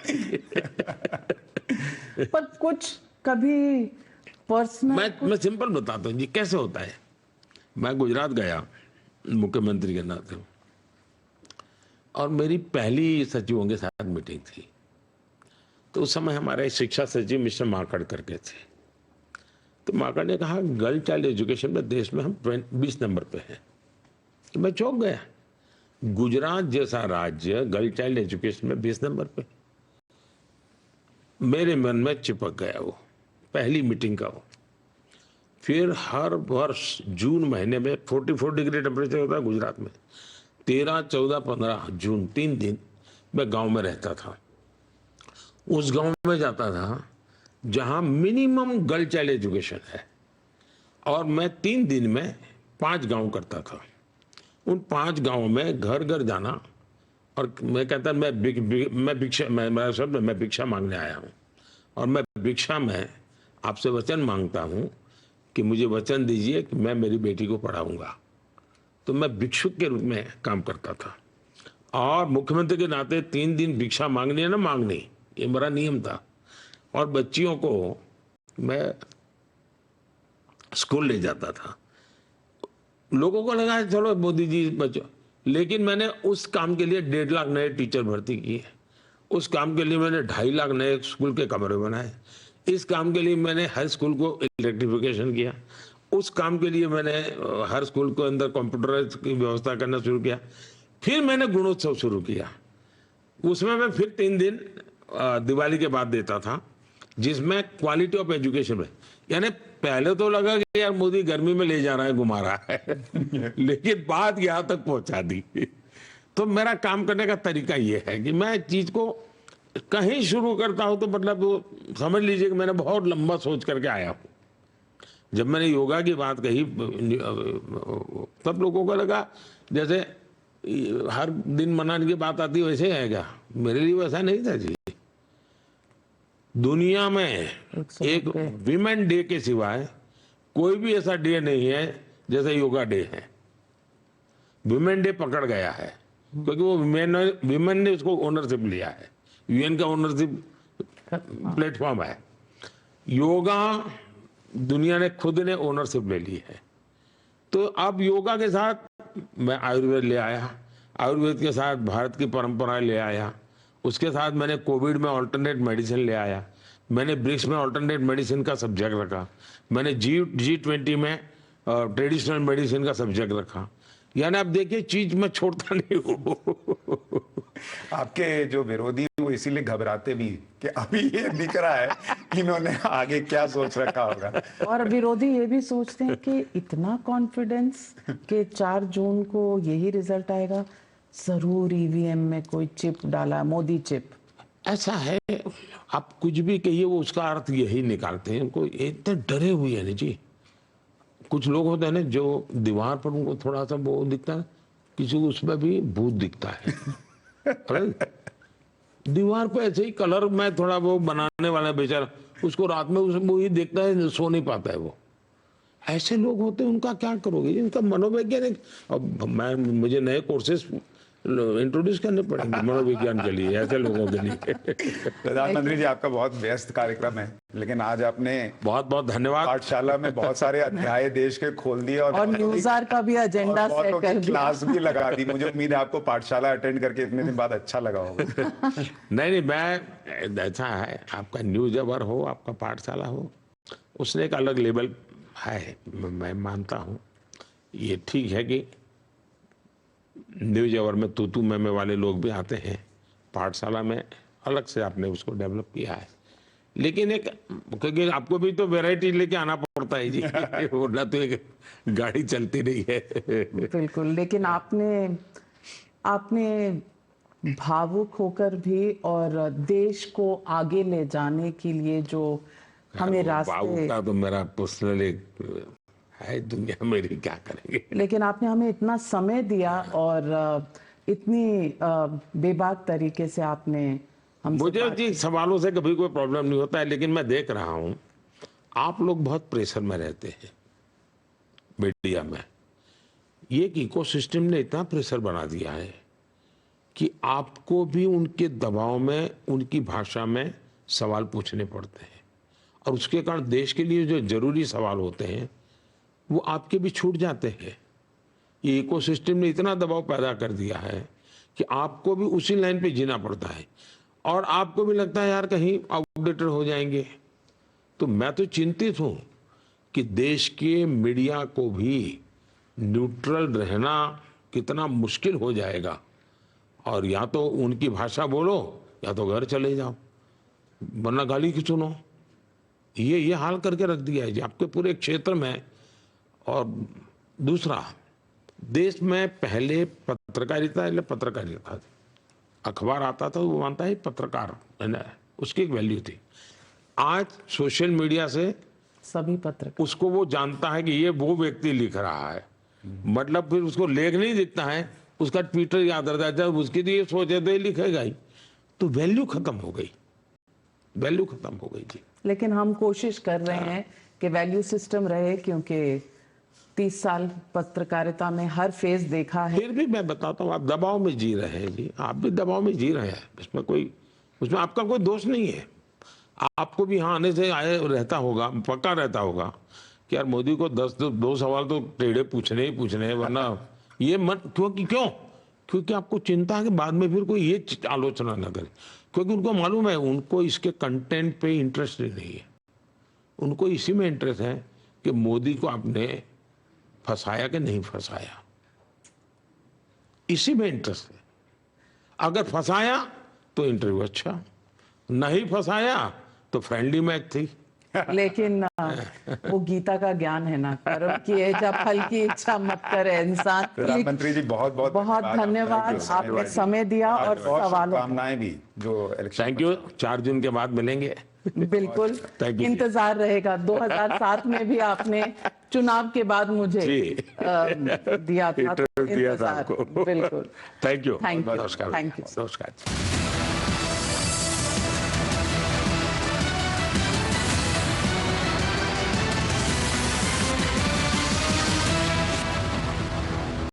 पर कुछ कभी पर्सनल
मैं सिंपल बताता हूँ जी कैसे होता है। मैं गुजरात गया मुख्यमंत्री के नाते, और मेरी पहली सचिवों के साथ मीटिंग थी। तो उस समय हमारे शिक्षा सचिव मिस्टर माकड़ करके थे। तो माकड़ ने कहा गर्ल चाइल्ड एजुकेशन में देश में हम 20 नंबर पे हैं। तो मैं चौंक गया, गुजरात जैसा राज्य गर्ल चाइल्ड एजुकेशन में 20 नंबर पे। मेरे मन में चिपक गया वो पहली मीटिंग का वो। फिर हर वर्ष जून महीने में 44 डिग्री टेम्परेचर होता है गुजरात में, 13, 14, 15 जून 3 दिन मैं गांव में रहता था। उस गांव में जाता था जहां मिनिमम गर्ल चाइल्ड एजुकेशन है, और मैं 3 दिन में 5 गांव करता था। उन 5 गांवों में घर घर जाना, और मैं कहता मैं भिक्षा मांगने आया हूं, और मैं भिक्षा में आपसे वचन मांगता हूं कि मुझे वचन दीजिए कि मैं मेरी बेटी को पढ़ाऊंगा। तो मैं भिक्षुक के रूप में काम करता था, और मुख्यमंत्री के नाते 3 दिन भिक्षा मांगनी है ना मांगनी, ये मेरा नियम था। और बच्चियों को मैं स्कूल ले जाता था। लोगों को लगा चलो मोदी जी बच्चों, लेकिन मैंने उस काम के लिए 1.5 लाख नए टीचर भर्ती किए, उस काम के लिए मैंने 2.5 लाख नए स्कूल के कमरे बनाए, इस काम के लिए मैंने हर स्कूल को इलेक्ट्रिफिकेशन किया, उस काम के लिए मैंने हर स्कूल के अंदर कंप्यूटर की व्यवस्था करना शुरू किया। फिर मैंने गुणोत्सव शुरू किया, उसमें मैं फिर 3 दिन दिवाली के बाद देता था, जिसमें क्वालिटी ऑफ एजुकेशन में, यानी पहले तो लगा कि यार मोदी गर्मी में ले जा रहा है, घुमा रहा है लेकिन बात यहाँ तक पहुंचा दी। तो मेरा काम करने का तरीका ये है कि मैं चीज को कहीं शुरू करता हूं तो मतलब वो समझ लीजिए कि मैंने बहुत लंबा सोच करके आया हूं। जब मैंने योगा की बात कही तब लोगों को लगा जैसे हर दिन मनाने की बात आती है वैसे आएगा, मेरे लिए वैसा नहीं था जी। दुनिया में एक विमेन डे के सिवाय कोई भी ऐसा डे नहीं है जैसे योगा डे है। विमेन डे पकड़ गया है क्योंकि वो विमेन ने उसको ओनरशिप लिया है, यूएन का ओनरशिप प्लेटफॉर्म है। योगा दुनिया ने खुद ने ओनरशिप ले ली है। तो अब योगा के साथ मैं आयुर्वेद ले आया, आयुर्वेद के साथ भारत की परंपरा ले आया, उसके साथ मैंने कोविड में अल्टरनेट मेडिसिन ले आया, मैंने ब्रिक्स में अल्टरनेट मेडिसिन का सब्जेक्ट रखा, मैंने G20 में ट्रेडिशनल मेडिसिन का सब्जेक्ट रखा। यानी आप देखिए चीज मैं छोड़ता नहीं हूँ।
आपके जो विरोधी हैं वो इसीलिए घबराते भी कि अभी ये दिख रहा है कि इन्होंने आगे क्या सोच रखा होगा।
और विरोधी ये भी सोचते हैं कि इतना कॉन्फिडेंस कि 4 जून को यही रिजल्ट आएगा, जरूर ईवीएम में कोई चिप डाला, मोदी चिप।
ऐसा है, आप कुछ भी कहिए वो उसका अर्थ यही निकालते हैं। उनको इतने डरे हुए हैं ना जी। कुछ लोग होते हैं ना जो दीवार पर उनको थोड़ा सा वो दिखता है, किसी को उसमें भी भूत दिखता है। अरे दीवार पे ऐसे ही कलर में थोड़ा वो बनाने वाला बेचारा, उसको रात में वो ही देखता है, सो नहीं पाता है वो। ऐसे लोग होते हैं, उनका क्या करोगे? इनका मनोवैज्ञानिक, अब मुझे नए कोर्सेज इंट्रोड्यूस करने पड़ेंगे मनोविज्ञान के लिए, ऐसे लोगों के लिए।
प्रधानमंत्री जी, आपका बहुत व्यस्त कार्यक्रम है, लेकिन आज आपने
बहुत बहुत धन्यवाद।
पाठशाला में बहुत सारे अध्याय देश के खोल दिए और
न्यूज़ का भी एजेंडा सेट कर दिया,
क्लास भी लगा दी। मुझे उम्मीद है आपको पाठशाला अटेंड करके इतने दिन बाद अच्छा लगा होगा।
नहीं, मैं ऐसा है, आपका न्यूज अवर हो, आपका पाठशाला हो, उसने एक अलग लेवल है, मैं मानता हूँ। ये ठीक है कि न्यूज अवर में तू मैं वाले लोग भी आते हैं, पाठशाला में अलग से आपने उसको डेवलप किया है। लेकिन एक, क्योंकि आपको भी तो वैरायटी लेके आना पड़ता है जी वरना तो एक गाड़ी चलती नहीं है।
बिल्कुल, लेकिन आपने भावुक होकर भी और देश को आगे ले जाने के लिए जो हमें रास्ते,
का तो मेरा पर्सनल एक है, दुनिया मेरी क्या करेंगे।
लेकिन आपने हमें इतना समय दिया और इतनी बेबाक तरीके से आपने हमसे
मुझे जी सवालों से कभी कोई प्रॉब्लम नहीं होता है, लेकिन मैं देख रहा हूं आप लोग बहुत प्रेशर में रहते हैं मीडिया में। ये एक इकोसिस्टम ने इतना प्रेशर बना दिया है कि आपको भी उनके दबाव में, उनकी भाषा में सवाल पूछने पड़ते हैं, और उसके कारण देश के लिए जो जरूरी सवाल होते हैं वो आपके भी छूट जाते हैं। ये इकोसिस्टम ने इतना दबाव पैदा कर दिया है कि आपको भी उसी लाइन पे जीना पड़ता है, और आपको भी लगता है यार कहीं आउटडेटेड हो जाएंगे। तो मैं तो चिंतित हूं कि देश के मीडिया को भी न्यूट्रल रहना कितना मुश्किल हो जाएगा, और या तो उनकी भाषा बोलो या तो घर चले जाओ, वरना गाली की सुनो। ये हाल करके रख दिया है जी आपके पूरे क्षेत्र में। और दूसरा, देश में पहले पत्रकारिता थी, अखबार आता था तो वो मानता है पत्रकार है ना, उसकी एक वैल्यू थी। आज सोशल मीडिया से
सभी पत्रकार
उसको वो जानता है कि ये वो व्यक्ति लिख रहा है, मतलब फिर उसको लेख नहीं दिखता है, उसका ट्विटर याद रहता है, जब उसकी तो ये सोचे तो ये लिखेगा ही। तो वैल्यू खत्म हो गई, वैल्यू खत्म हो गई जी।
लेकिन हम कोशिश कर रहे हैं कि वैल्यू सिस्टम रहे, क्योंकि 30 साल पत्रकारिता में हर फेज देखा है।
फिर भी मैं बताता हूँ, आप दबाव में जी रहे हैं जी, आप भी दबाव में जी रहे हैं, उसमें आपका कोई दोष नहीं है। आपको भी यहाँ आने से आए रहता होगा, पक्का रहता होगा कि यार मोदी को 2 सवाल तो टेढ़े पूछने ही पूछने हैं, वरना ये मत क्यों क्योंकि आपको चिंता है कि बाद में फिर कोई ये आलोचना न करे, क्योंकि उनको मालूम है उनको इसके कंटेंट पे इंटरेस्ट नहीं है, उनको इसी में इंटरेस्ट है कि मोदी को आपने फंसाया कि नहीं फंसाया, इसी में इंटरेस्ट है। अगर फंसाया तो इंटरव्यू अच्छा, नहीं फंसाया तो फ्रेंडली मैच थी।
लेकिन वो गीता का ज्ञान है ना, कर्म की है जब फल की इच्छा मत करे इंसान।
प्रधानमंत्री जी बहुत बहुत
बहुत धन्यवाद, आपने समय दिया और सवालों।
कामनाएं भी जो इलेक्शन।
Thank you. 4 जून के बाद मिलेंगे।
बिल्कुल
Thank you,
इंतजार रहेगा। 2007 में भी आपने चुनाव के बाद मुझे दिया था
इंटरव्यू दिया था
इंतजार।
आपको।
बिल्कुल।
Thank you.
Thank you.
नमस्कार।
Thank you.
नमस्कार।